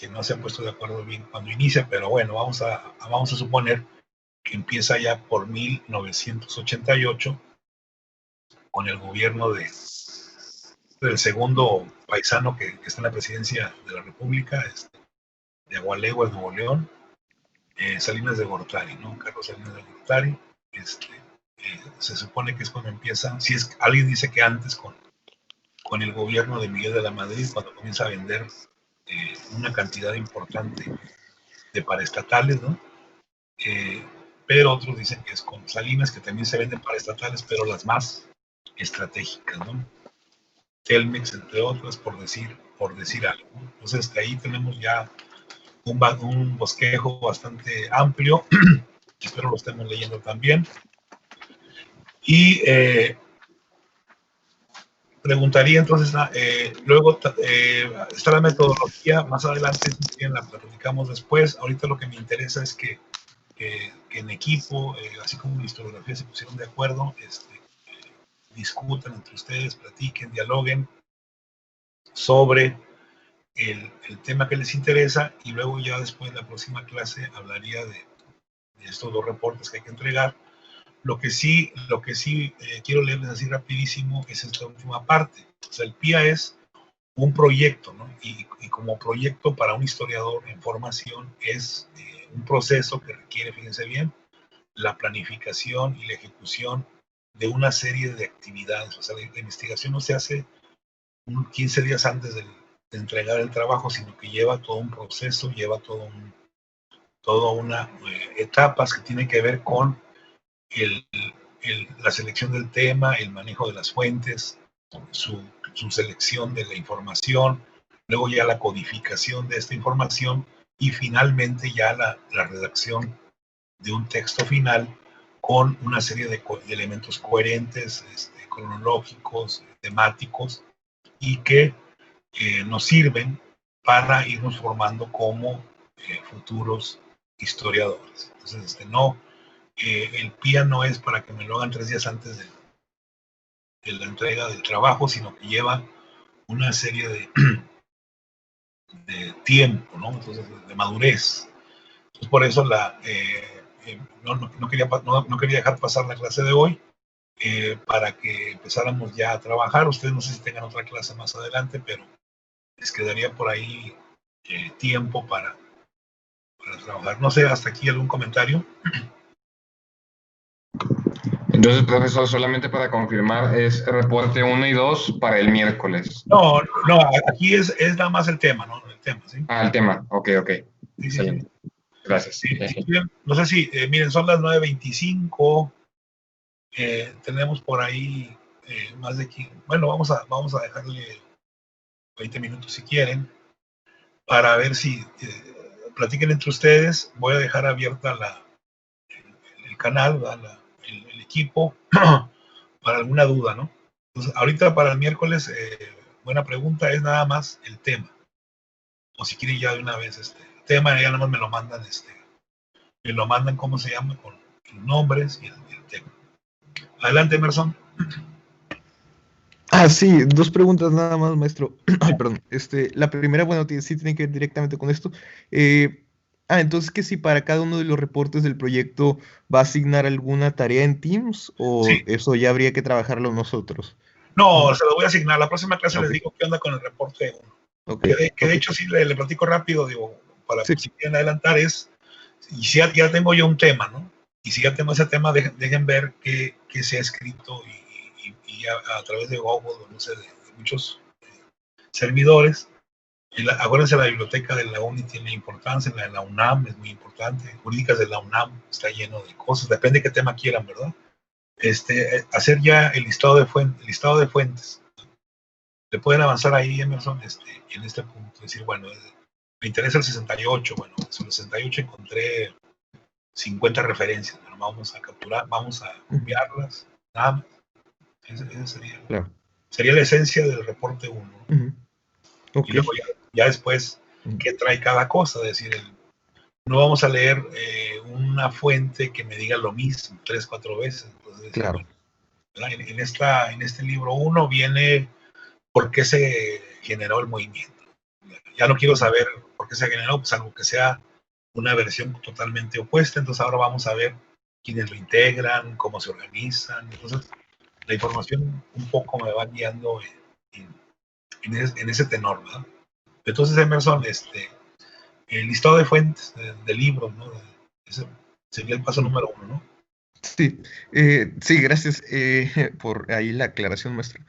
no se han puesto de acuerdo bien cuando inicia, pero bueno, vamos a suponer que empieza ya por 1988 con el gobierno del segundo paisano que está en la presidencia de la República, de Agualeguas, Nuevo León, Salinas de Gortari, ¿no? Carlos Salinas de Gortari. Se supone que es cuando empieza, si es alguien dice que antes con el gobierno de Miguel de la Madrid, cuando comienza a vender una cantidad importante de paraestatales, ¿no? Pero otros dicen que es con Salinas, que también se venden paraestatales, pero las más estratégicas, ¿no? Telmex, entre otras, por decir algo, ¿no? Entonces, ahí tenemos ya un bosquejo bastante amplio, espero lo estemos leyendo también, y preguntaría entonces, luego está la metodología, más adelante la platicamos después. Ahorita lo que me interesa es que en equipo, así como la historiografía, se pusieron de acuerdo, discutan entre ustedes, platiquen, dialoguen sobre el tema que les interesa, y luego ya después en la próxima clase hablaría de estos 2 reportes que hay que entregar. Lo que sí quiero leerles así rapidísimo es esta última parte. O sea, el PIA es un proyecto, ¿no? Y como proyecto para un historiador en formación es un proceso que requiere, fíjense bien, la planificación y la ejecución de una serie de actividades. O sea, la investigación no se hace 15 días antes de entregar el trabajo, sino que lleva todo un proceso, lleva toda una etapas que tienen que ver con la selección del tema, el manejo de las fuentes, su selección de la información, luego ya la codificación de esta información y finalmente ya la redacción de un texto final con una serie de elementos coherentes, cronológicos, temáticos, y que nos sirven para irnos formando como futuros historiadores. Entonces, el PIA no es para que me lo hagan 3 días antes de la entrega del trabajo, sino que lleva una serie de tiempo, ¿no? Entonces, de madurez. Entonces, por eso no quería dejar pasar la clase de hoy para que empezáramos ya a trabajar. Ustedes no sé si tengan otra clase más adelante, pero les quedaría por ahí tiempo para trabajar. No sé, hasta aquí algún comentario. Entonces, profesor, solamente para confirmar, es reporte 1 y 2 para el miércoles. No, aquí es nada más el tema, ¿no? El tema, ¿sí? El tema, ok. Sí, sí. Gracias. No sé si, miren, son las 9:25, tenemos por ahí más de aquí. Bueno, vamos a dejarle 20 minutos si quieren, para ver si platiquen entre ustedes. Voy a dejar abierta el canal, el equipo, para alguna duda, ¿no? Entonces, ahorita para el miércoles, buena pregunta, es nada más el tema. O si quieren ya de una vez el tema, ya nada más me lo mandan, ¿cómo se llama? Con sus nombres y el tema. Adelante, Emerson. Sí, 2 preguntas nada más, maestro. Ay, perdón. La primera, bueno, sí tiene que ver directamente con esto. Entonces, que si para cada uno de los reportes del proyecto va a asignar alguna tarea en Teams, o Sí. eso ya habría que trabajarlo nosotros. No, se lo voy a asignar. La próxima clase Ok. les digo qué onda con el reporte 1. Okay. Que de hecho, sí le platico rápido, digo, para Sí. si quieren adelantar, y si ya tengo yo un tema, ¿no? Y si ya tengo ese tema, dejen ver qué se ha escrito y a través de Google, no sé, de muchos servidores. Acuérdense, la biblioteca de la UNI tiene importancia, la de la UNAM es muy importante, Jurídicas de la UNAM está lleno de cosas, depende de qué tema quieran, ¿verdad? Hacer ya el listado de fuentes. Le pueden avanzar ahí, Emerson, en este punto, decir, bueno, me interesa el 68, bueno, sobre el 68 encontré 50 referencias, bueno, vamos a capturar, vamos a copiarlas, nada más. Ese sería la esencia del reporte 1. Okay. Y luego ya después, ¿qué trae cada cosa? Es decir, no vamos a leer una fuente que me diga lo mismo 3, 4 veces. Entonces, claro. Bueno, en este libro 1 viene por qué se generó el movimiento. Ya no quiero saber por qué se generó, pues algo que sea una versión totalmente opuesta. Entonces ahora vamos a ver quiénes lo integran, cómo se organizan. Entonces la información un poco me va guiando en ese tenor, ¿verdad? Entonces, Emerson, el listado de fuentes de libros, ¿no? Ese sería el paso número 1, ¿no? Sí, gracias por ahí la aclaración, maestro.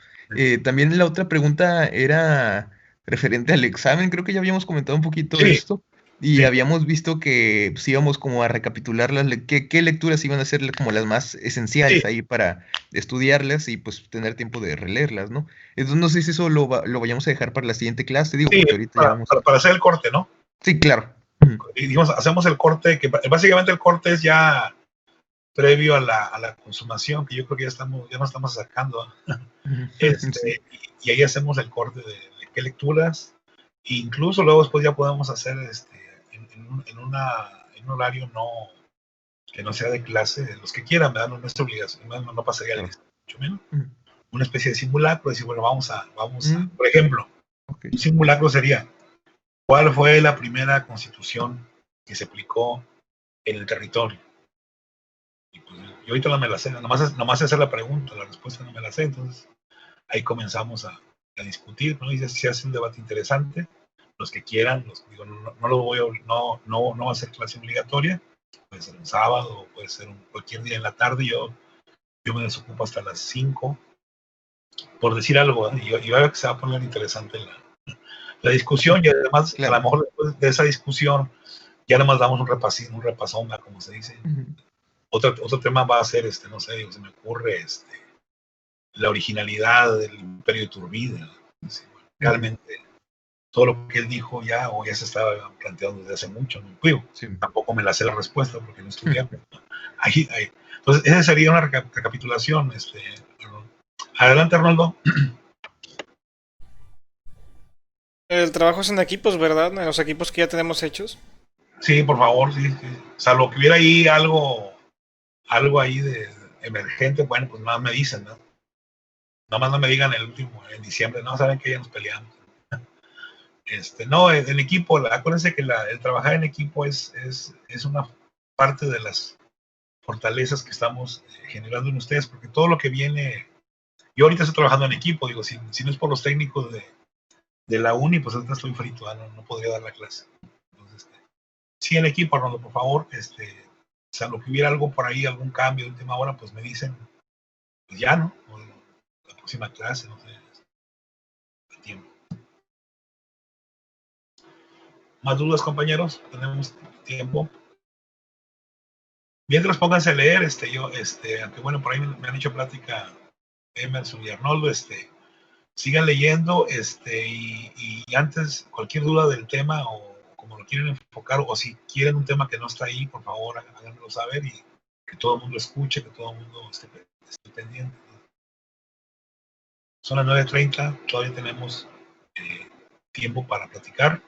También la otra pregunta era referente al examen. Creo que ya habíamos comentado un poquito de esto y habíamos visto que pues, íbamos como a recapitular qué lecturas iban a ser como las más esenciales ahí para estudiarlas y pues tener tiempo de releerlas, ¿no? Entonces no sé si eso lo vayamos a dejar para la siguiente clase, digo, porque ahorita para hacer el corte, ¿no? Sí, claro. Y digamos, hacemos el corte, que básicamente el corte es ya previo a la consumación, que yo creo que ya nos estamos sacando. Sí. Y ahí hacemos el corte de qué lecturas, e incluso luego después ya podemos hacer en un horario que no sea de clase, los que quieran, ¿verdad? No es obligación, no pasaría Claro. mucho menos. Una especie de simulacro, decir, bueno, vamos a por ejemplo, Ok. un simulacro sería, ¿cuál fue la primera constitución que se aplicó en el territorio? Y pues, yo ahorita no me la sé, nomás hacer la pregunta, la respuesta no me la sé, entonces ahí comenzamos a discutir, ¿no? Y se hace un debate interesante. Los que quieran, digo, no lo voy a, no va a ser clase obligatoria, puede ser un sábado, puede ser cualquier día en la tarde, yo me desocupo hasta las 5, por decir algo, ¿eh? Y va a ver que se va a poner interesante la discusión, y además, Claro. a lo mejor después de esa discusión, ya nada más damos un repasón, como se dice. Otro tema va a ser, no sé, se me ocurre, la originalidad del imperio de Iturbide. Realmente, todo lo que él dijo ya se estaba planteando desde hace mucho, ¿no? Sí. Tampoco me la sé la respuesta porque no estudié. Ahí. Entonces, esa sería una recapitulación. Adelante, Arnoldo. El trabajo es en equipos, ¿verdad? En los equipos que ya tenemos hechos. Sí, por favor, sí. Salvo que hubiera ahí algo ahí de emergente, bueno, pues nada más me dicen, ¿no? Nada más no me digan en diciembre, no, saben que ya nos peleamos. No, en equipo, acuérdense que el trabajar en equipo es una parte de las fortalezas que estamos generando en ustedes, porque todo lo que viene, yo ahorita estoy trabajando en equipo, digo, si no es por los técnicos de la uni, pues ahorita estoy frito, no podría dar la clase. Entonces, sí, en equipo, Arnoldo, por favor, o sea, lo que hubiera algo por ahí, algún cambio de última hora, pues me dicen, pues ya, ¿no? O la próxima clase, no sé, a tiempo. ¿Más dudas, compañeros? Tenemos tiempo. Mientras pónganse a leer, aunque bueno, por ahí me han hecho plática Emerson y Arnoldo, sigan leyendo, y antes, cualquier duda del tema o como lo quieren enfocar, o si quieren un tema que no está ahí, por favor, háganmelo saber y que todo el mundo escuche, que todo el mundo esté pendiente. Son las 9:30, todavía tenemos tiempo para platicar.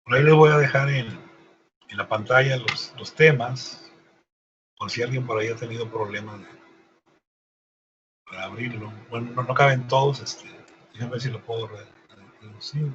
Por ahí les voy a dejar en la pantalla los temas, por si alguien por ahí ha tenido problemas para abrirlo. Bueno, no caben todos, déjenme ver si lo puedo reducir.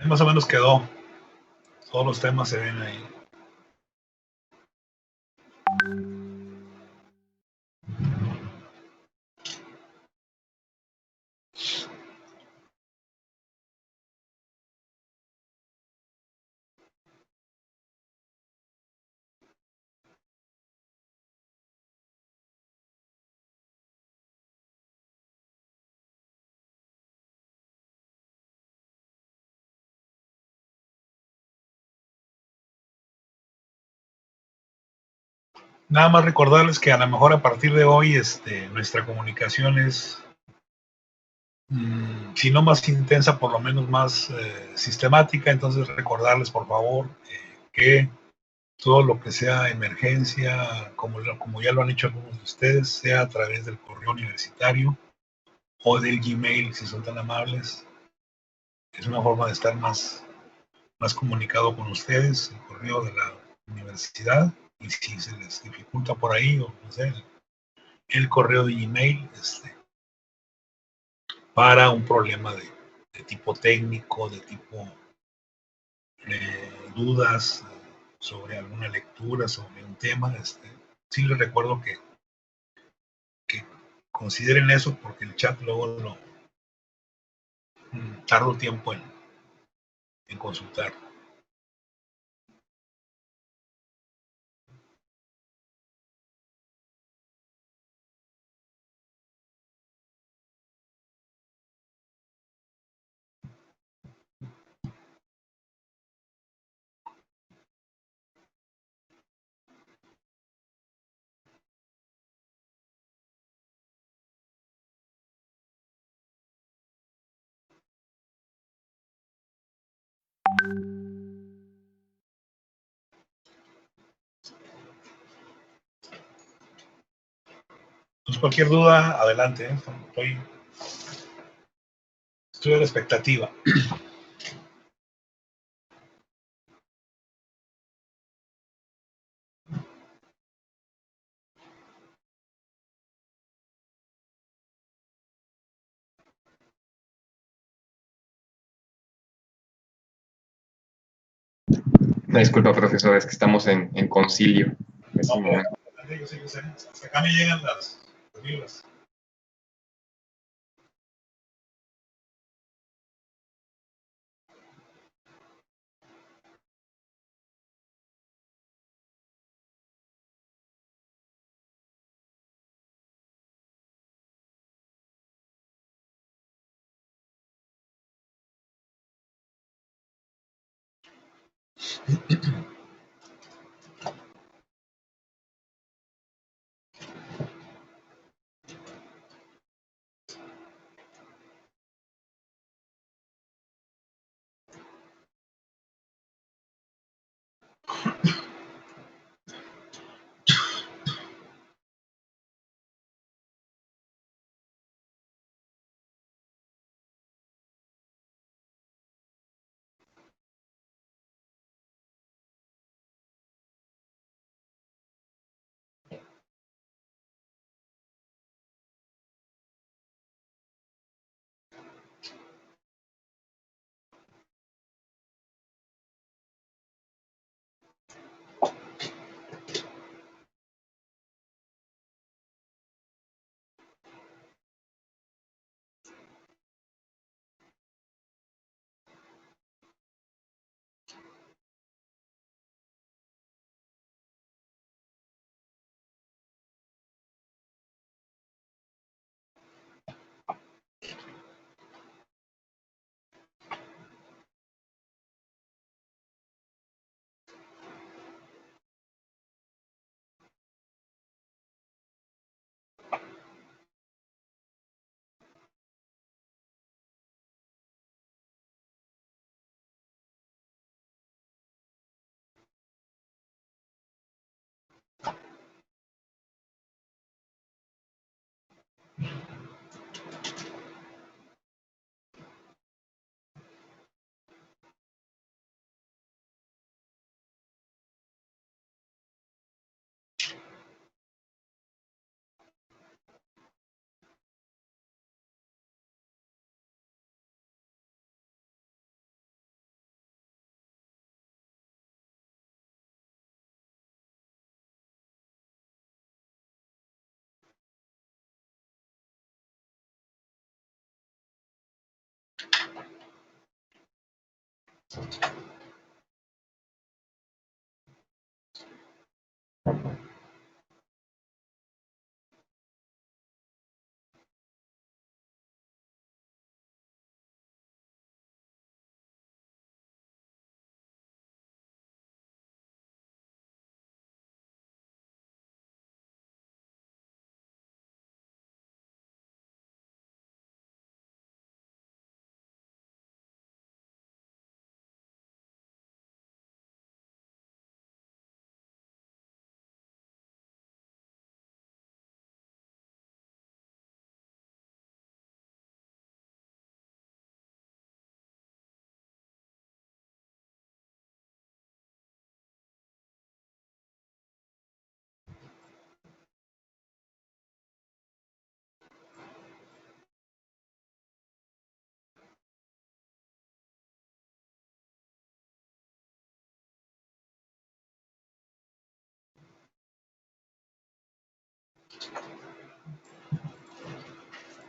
Más o menos quedó. Todos los temas se ven ahí. Nada más recordarles que a lo mejor a partir de hoy nuestra comunicación es, si no más intensa, por lo menos más sistemática. Entonces recordarles, por favor, que todo lo que sea emergencia, como ya lo han hecho algunos de ustedes, sea a través del correo universitario o del Gmail, si son tan amables. Es una forma de estar más comunicado con ustedes, el correo de la universidad, y si se les dificulta por ahí, o no sé, el correo de Gmail, para un problema de tipo técnico, de tipo dudas sobre alguna lectura, sobre un tema, sí les recuerdo que consideren eso, porque el chat luego lo tardo tiempo en consultar. Entonces, cualquier duda, adelante. Estoy a la expectativa. Disculpa, profesor, es que estamos en concilio. No, yo sé. Hasta acá me llegan las vibras.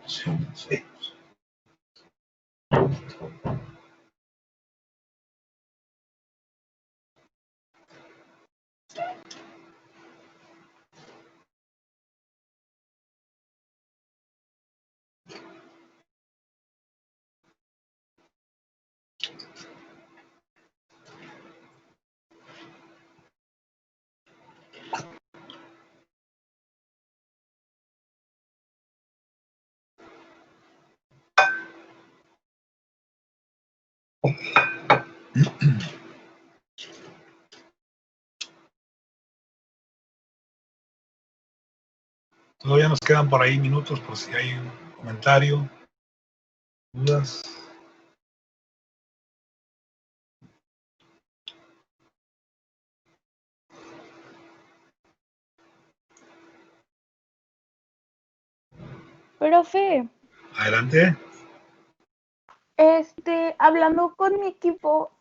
Sí, sí. Todavía nos quedan por ahí minutos por si hay un comentario, dudas. Profe, Adelante. hablando con mi equipo,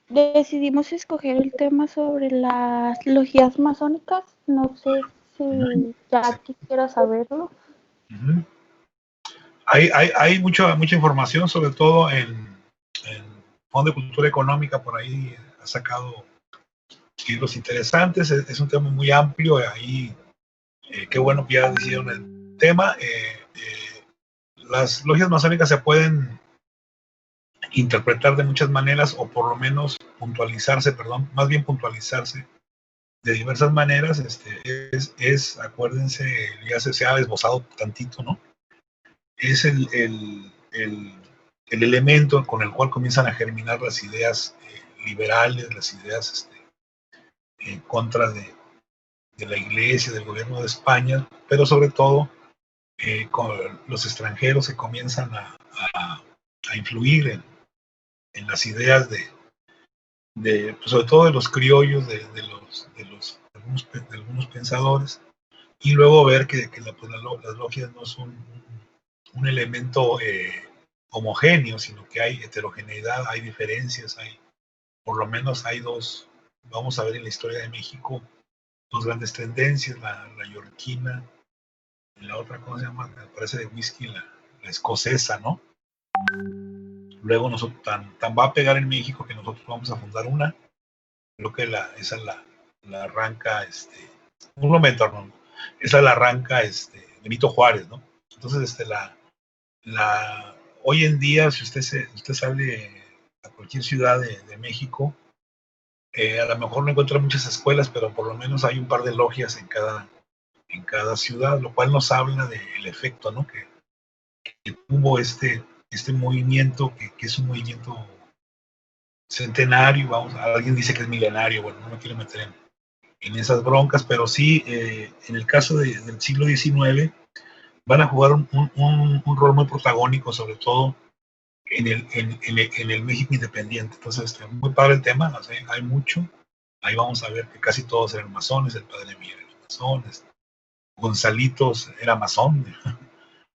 decidimos escoger el tema sobre las logias masónicas. No sé si ya quisiera saberlo. Hay mucha información, sobre todo en Fondo de Cultura Económica, por ahí ha sacado libros interesantes, es un tema muy amplio, ahí qué bueno que ya decidieron el tema. Las logias masónicas se pueden interpretar de muchas maneras, o por lo menos puntualizarse, más bien puntualizarse de diversas maneras. Acuérdense, ya se ha esbozado tantito, ¿no? Es el elemento con el cual comienzan a germinar las ideas liberales, las ideas en contra de la Iglesia, del gobierno de España, pero sobre todo con los extranjeros que comienzan a influir en las ideas pues sobre todo de los criollos, de algunos pensadores, y luego ver que las logias no son un elemento homogéneo, sino que hay heterogeneidad, hay diferencias, por lo menos hay dos, vamos a ver en la historia de México, dos grandes tendencias, la yorquina y la otra, ¿cómo se llama? Me parece de whisky, la escocesa, ¿no? Luego nosotros, tan va a pegar en México que nosotros vamos a fundar una. Creo que esa la arranca, un momento, Armando, esa la arranca Benito Juárez, ¿no? Entonces, hoy en día, si usted sale a cualquier ciudad de México, a lo mejor no encuentra muchas escuelas, pero por lo menos hay un par de logias en cada ciudad, lo cual nos habla del efecto, ¿no? Que tuvo este movimiento, que es un movimiento centenario, alguien dice que es milenario, bueno, no me quiero meter en esas broncas, pero sí, en el caso del siglo XIX, van a jugar un rol muy protagónico, sobre todo en el México independiente. Entonces, muy padre el tema, ¿no? Hay mucho. Ahí vamos a ver que casi todos eran masones, el padre Miguel era masón, Gonzalitos era masón.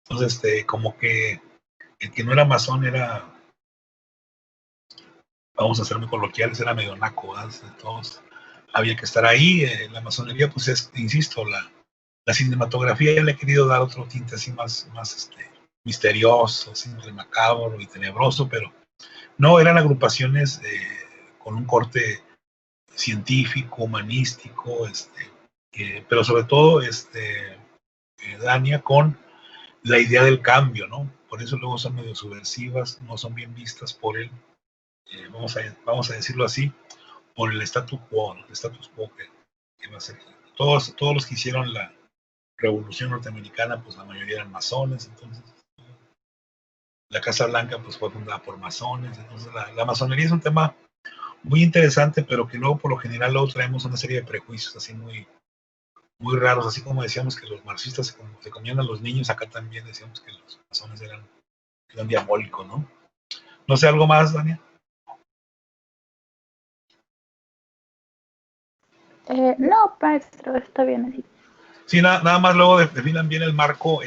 Entonces, como que el que no era masón era, vamos a ser muy coloquiales, era medio naco, ¿verdad? Todos había que estar ahí. La masonería, pues insisto, la cinematografía ya le ha querido dar otro tinte así más misterioso, siempre macabro y tenebroso, pero no, eran agrupaciones con un corte científico, humanístico, pero sobre todo, Dania, con la idea del cambio, ¿no? Por eso luego son medio subversivas, no son bien vistas por él, vamos a decirlo así, por el status quo, ¿no? El status quo que va a ser. Todos los que hicieron la Revolución Norteamericana, pues la mayoría eran masones, entonces la Casa Blanca pues fue fundada por masones, entonces la masonería es un tema muy interesante, pero que luego por lo general luego traemos una serie de prejuicios así muy, muy raros, así como decíamos que los marxistas se comían a los niños, acá también decíamos que los masones eran diabólicos, ¿no? No sé, ¿algo más, Dania? No, maestro, está bien así. Sí, nada más luego definan bien el marco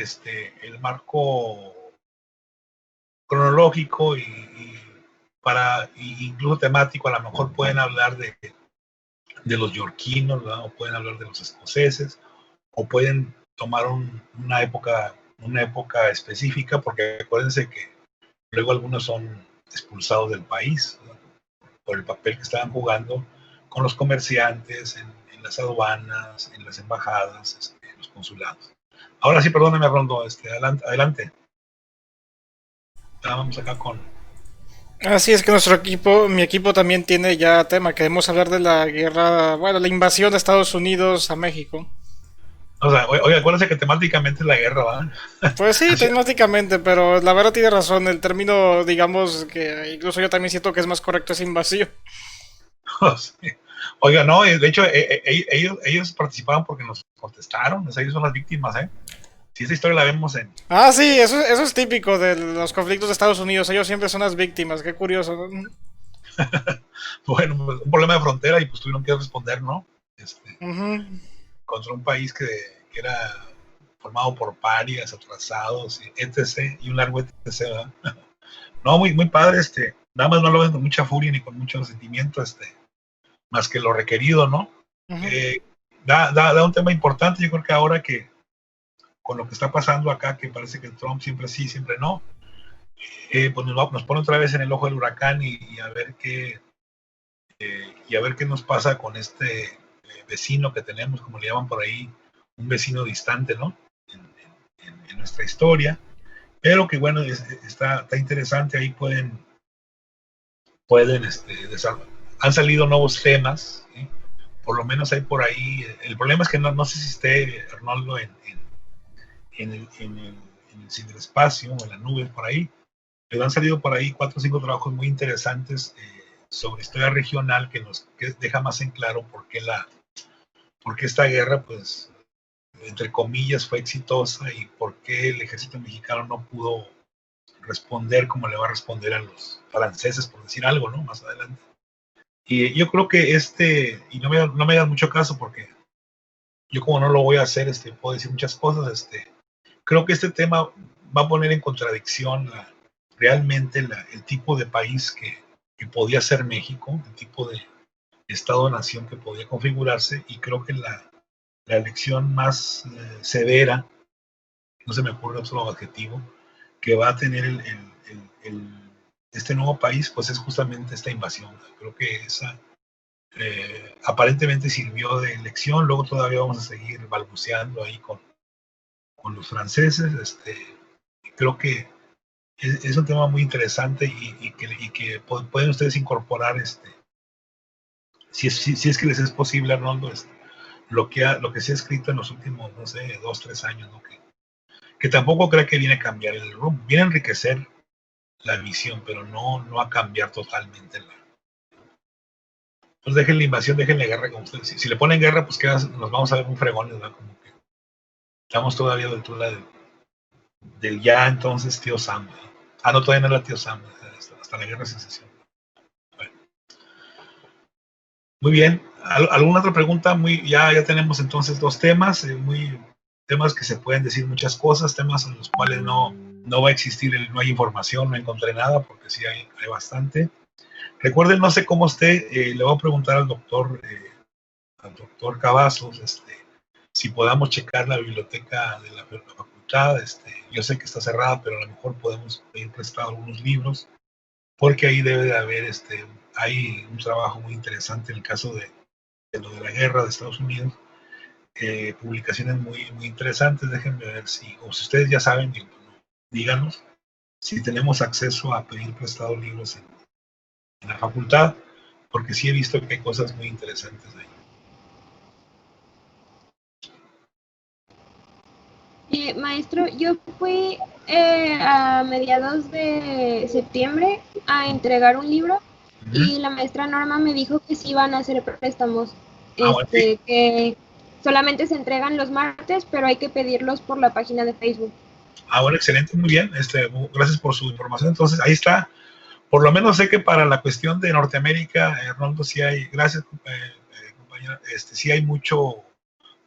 cronológico y incluso temático. A lo mejor pueden hablar de de los yorquinos, ¿verdad? O pueden hablar de los escoceses, o pueden tomar una época específica, porque acuérdense que luego algunos son expulsados del país, ¿verdad? Por el papel que estaban jugando con los comerciantes, en las aduanas, en las embajadas, en los consulados. Ahora sí, perdóname, Rondo, adelante. Vamos acá con... Así es que mi equipo también tiene ya tema. Queremos hablar de la guerra, bueno, la invasión de Estados Unidos a México. O sea, oye, acuérdense que temáticamente es la guerra, ¿verdad? Pues sí, temáticamente, pero la verdad tiene razón. El término, digamos, que incluso yo también siento que es más correcto, es invasión. Sí. Oiga, no, de hecho, ellos participaron porque nos contestaron, o sea, ellos son las víctimas, ¿eh? Si esa historia la vemos en... Ah, sí, eso es típico de los conflictos de Estados Unidos. Ellos siempre son las víctimas, qué curioso, ¿no? Bueno, pues, un problema de frontera y pues tuvieron que responder, ¿no? Contra un país que era formado por parias, atrasados, etc. Y un largo etc. ¿verdad? No, muy, muy padre, nada más no lo ven con mucha furia ni con mucho sentimiento, más que lo requerido, ¿no? Da un tema importante. Yo creo que ahora que con lo que está pasando acá, que parece que Trump siempre sí, siempre no, pues nos pone otra vez en el ojo del huracán y a ver qué nos pasa con este vecino que tenemos, como le llaman por ahí, un vecino distante, ¿no? En nuestra historia, pero que bueno, está interesante. Ahí han salido nuevos temas, ¿sí? Por lo menos hay por ahí. El problema es que no sé si esté Arnoldo en el ciberespacio o en la nube por ahí, pero han salido por ahí 4 o 5 trabajos muy interesantes sobre historia regional que deja más en claro por qué esta guerra, pues, entre comillas, fue exitosa y por qué el ejército mexicano no pudo responder como le va a responder a los franceses, por decir algo, ¿no? Más adelante. Y yo creo que y no me hagan mucho caso porque yo como no lo voy a hacer, puedo decir muchas cosas, creo que este tema va a poner en contradicción realmente el tipo de país que podía ser México, el tipo de Estado-nación que podía configurarse, y creo que la elección más severa, no se me ocurre otro adjetivo, que va a tener este nuevo país, pues es justamente esta invasión. Creo que esa aparentemente sirvió de elección. Luego todavía vamos a seguir balbuceando ahí con los franceses. Creo que es un tema muy interesante y que pueden ustedes incorporar, si es que les es posible, Arnoldo, lo que se ha escrito en los últimos, no sé, 2, 3 años, ¿no? Que tampoco creo que viene a cambiar el rumbo, viene a enriquecer la visión, pero no a cambiar totalmente Pues dejen la invasión, dejen la guerra con ustedes. Si le ponen guerra, pues nos vamos a ver muy fregones, ¿verdad? Como que estamos todavía a la altura del ya entonces tío Sam. No, todavía no era tío Sam, hasta la guerra de secesión. Bueno. Muy bien. ¿Alguna otra pregunta? Ya tenemos entonces 2 temas, temas que se pueden decir muchas cosas, temas en los cuales no va a existir, no hay información, no encontré nada, porque sí hay bastante. Recuerden, no sé cómo le voy a preguntar al doctor Cavazos, si podamos checar la biblioteca de la facultad. Yo sé que está cerrada, pero a lo mejor podemos pedir prestado algunos libros, porque ahí debe de haber, hay un trabajo muy interesante en el caso de lo de la guerra de Estados Unidos, publicaciones muy, muy interesantes. Déjenme ver si ustedes ya saben, díganos si tenemos acceso a pedir prestado libros en la facultad, porque sí he visto que hay cosas muy interesantes ahí. Maestro, yo fui a mediados de septiembre a entregar un libro y la maestra Norma me dijo que sí iban a hacer préstamos, bueno, sí. Que solamente se entregan los martes, pero hay que pedirlos por la página de Facebook. Bueno, excelente, muy bien. Gracias por su información. Entonces, ahí está. Por lo menos sé que para la cuestión de Norteamérica, Rondo, sí hay, gracias, compañera, sí hay mucho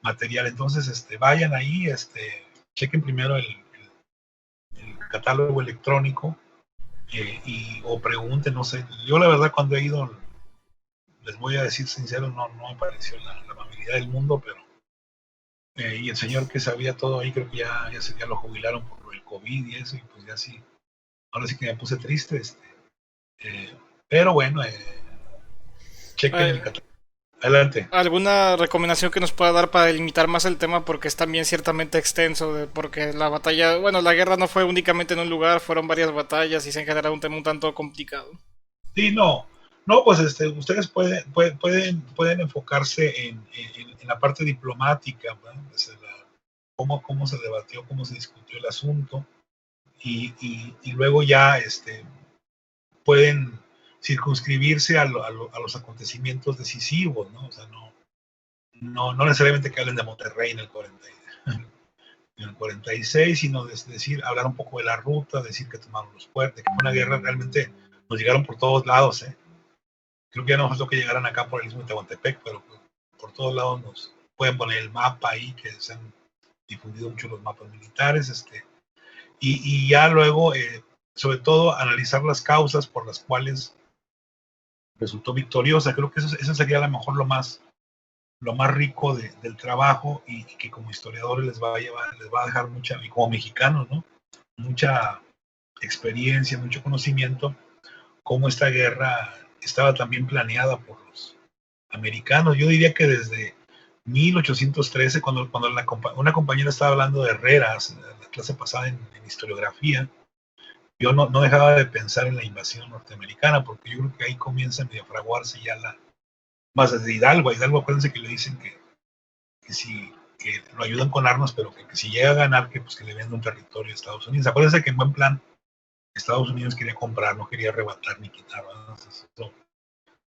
material. Entonces, vayan ahí, chequen primero el catálogo electrónico o pregunten, no sé. Yo la verdad cuando he ido les voy a decir sincero, no me pareció la amabilidad del mundo, pero y el señor que sabía todo ahí, creo que ya lo jubilaron por el COVID y eso, y pues ya sí, ahora sí que me puse triste, pero bueno, chequen el catálogo. Adelante. ¿Alguna recomendación que nos pueda dar para delimitar más el tema? Porque es también ciertamente extenso, porque la batalla, bueno, la guerra no fue únicamente en un lugar, fueron varias batallas y se genera un tema un tanto complicado. Sí, no, pues ustedes pueden enfocarse en la parte diplomática, ¿verdad? Cómo se debatió, cómo se discutió el asunto, y luego ya pueden circunscribirse a los acontecimientos decisivos, ¿no? O sea, no necesariamente que hablen de Monterrey en el 46, sino decir, hablar un poco de la ruta, decir que tomaron los fuertes, que fue una guerra realmente, nos llegaron por todos lados, Creo que ya no faltó que llegaran acá por el istmo de Tehuantepec, pero por todos lados nos pueden poner el mapa ahí, que se han difundido mucho los mapas militares, y ya luego, sobre todo, analizar las causas por las cuales resultó victoriosa. Creo que eso sería a lo mejor lo más rico del trabajo, y que como historiadores les va a dejar mucha, y como mexicanos, ¿no? Mucha experiencia, mucho conocimiento, cómo esta guerra estaba también planeada por los americanos. Yo diría que desde 1813, cuando una compañera estaba hablando de Herreras, en la clase pasada en historiografía, yo no dejaba de pensar en la invasión norteamericana, porque yo creo que ahí comienza a fraguarse ya más desde Hidalgo. Acuérdense que le dicen que lo ayudan con armas, pero que si llega a ganar, que le venda un territorio a Estados Unidos. Acuérdense que en buen plan Estados Unidos quería comprar, no quería arrebatar ni quitar, ¿verdad? Entonces,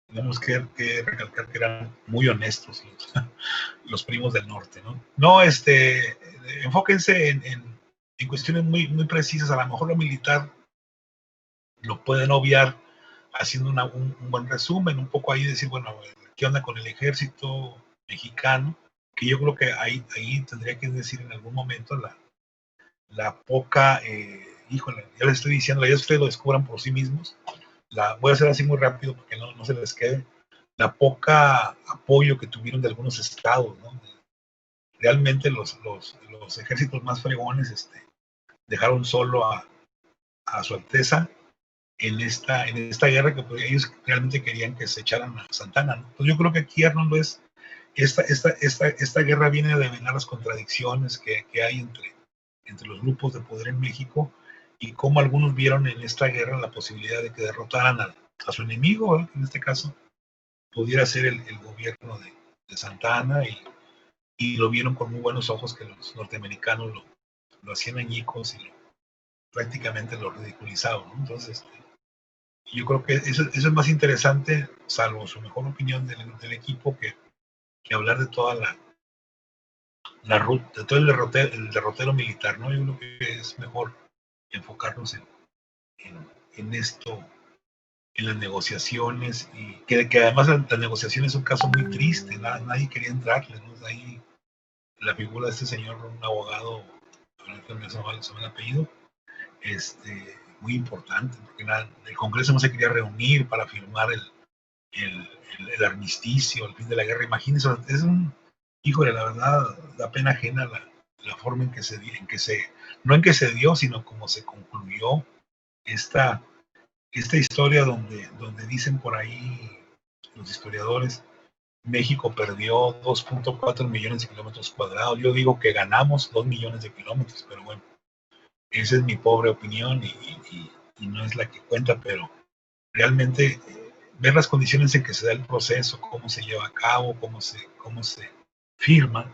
tenemos que recalcar que eran muy honestos los primos del norte, ¿no? Enfóquense en cuestiones muy, muy precisas. A lo mejor lo militar lo pueden obviar haciendo un buen resumen, un poco ahí decir, bueno, ¿qué onda con el ejército mexicano? Que yo creo que ahí tendría que decir en algún momento la poca, híjole, ya les estoy diciendo, ya ustedes lo descubran por sí mismos. Voy a hacer así muy rápido porque no se les quede. La poca apoyo que tuvieron de algunos estados, ¿no? Realmente los ejércitos más fregones dejaron solo a su Alteza en esta guerra, que ellos realmente querían que se echaran a Santana, ¿no? Entonces yo creo que aquí, Arnoldo, esta guerra viene a develar las contradicciones que hay entre los grupos de poder en México, y cómo algunos vieron en esta guerra la posibilidad de que derrotaran a su enemigo, ¿eh? En este caso pudiera ser el gobierno de Santa Anna, y lo vieron con muy buenos ojos, que los norteamericanos lo hacían añicos y prácticamente lo ridiculizaban, ¿no? Entonces, yo creo que eso es más interesante, salvo su mejor opinión del equipo, que hablar de toda la ruta, de todo el derrotero militar, ¿no? Yo creo que es mejor enfocarnos en esto, en las negociaciones, y que además las negociaciones es un caso muy triste, nadie quería entrarle, ¿no? Ahí la figura de este señor, un abogado, no me suena el apellido, muy importante, porque el Congreso no se quería reunir para firmar el armisticio, el fin de la guerra. Imagínense, híjole, la verdad, da pena ajena la forma en que no en que se dio, sino como se concluyó esta historia, donde dicen por ahí los historiadores, México perdió 2.4 millones de kilómetros cuadrados. Yo digo que ganamos 2 millones de kilómetros, pero bueno, esa es mi pobre opinión, y no es la que cuenta, pero realmente ver las condiciones en que se da el proceso, cómo se lleva a cabo, cómo se firma,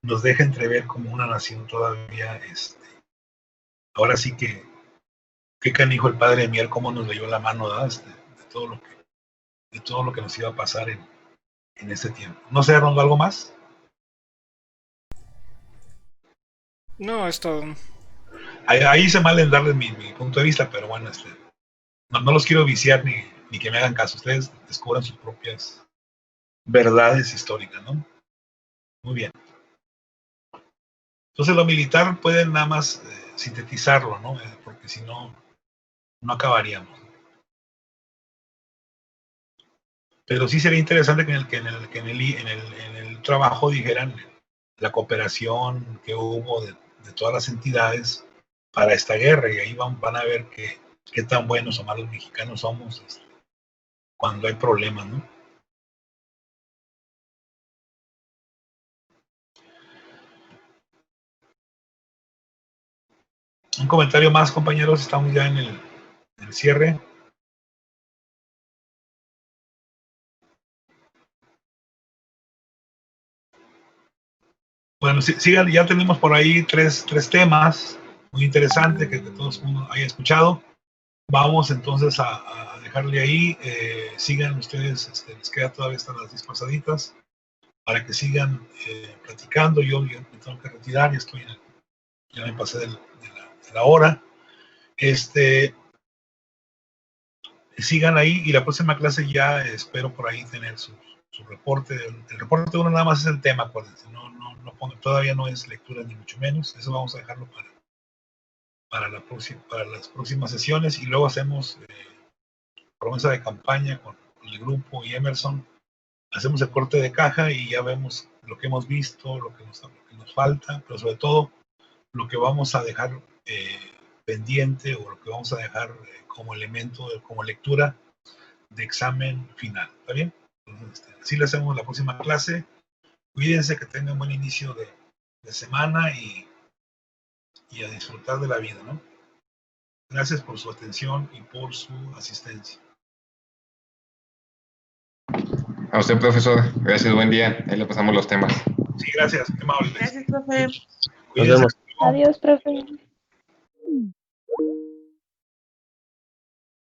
nos deja entrever como una nación todavía, ahora sí que, qué canijo el padre de Mier, cómo nos leyó la mano, ¿verdad? De todo lo que nos iba a pasar en este tiempo. No sé, Arnoldo, ¿algo más? No, es todo. Ahí hice mal en darles mi punto de vista, pero bueno, no los quiero viciar ni que me hagan caso. Ustedes descubran sus propias verdades históricas, ¿no? Muy bien. Entonces lo militar pueden nada más sintetizarlo, ¿no? Porque si no acabaríamos. Pero sí sería interesante que en el trabajo dijeran la cooperación que hubo de todas las entidades para esta guerra, y ahí van a ver qué tan buenos o malos mexicanos somos cuando hay problemas, ¿no? Un comentario más, compañeros, estamos ya en el cierre. Bueno, sigan, ya tenemos por ahí tres temas muy interesantes que todos haya escuchado. Vamos entonces a dejarle ahí. Sigan ustedes, les queda todavía están las 10 pasaditas para que sigan platicando. Yo me tengo que retirar, ya me pasé de la hora. Sigan ahí, y la próxima clase ya espero por ahí tener su reporte. El reporte 1 nada más es el tema, acuérdense, todavía no es lectura ni mucho menos. Eso vamos a dejarlo para las próximas sesiones, y luego hacemos promesa de campaña con el grupo y Emerson. Hacemos el corte de caja y ya vemos lo que hemos visto, lo que nos falta, pero sobre todo lo que vamos a dejar pendiente, o lo que vamos a dejar como elemento, como lectura de examen final. ¿Está bien? Entonces, así le hacemos la próxima clase. Cuídense, que tengan un buen inicio de semana y a disfrutar de la vida, ¿no? Gracias por su atención y por su asistencia. A usted, profesor. Gracias, buen día. Ahí le pasamos los temas. Sí, gracias. Qué amable. Gracias, profe. Cuídense. Adiós, profe.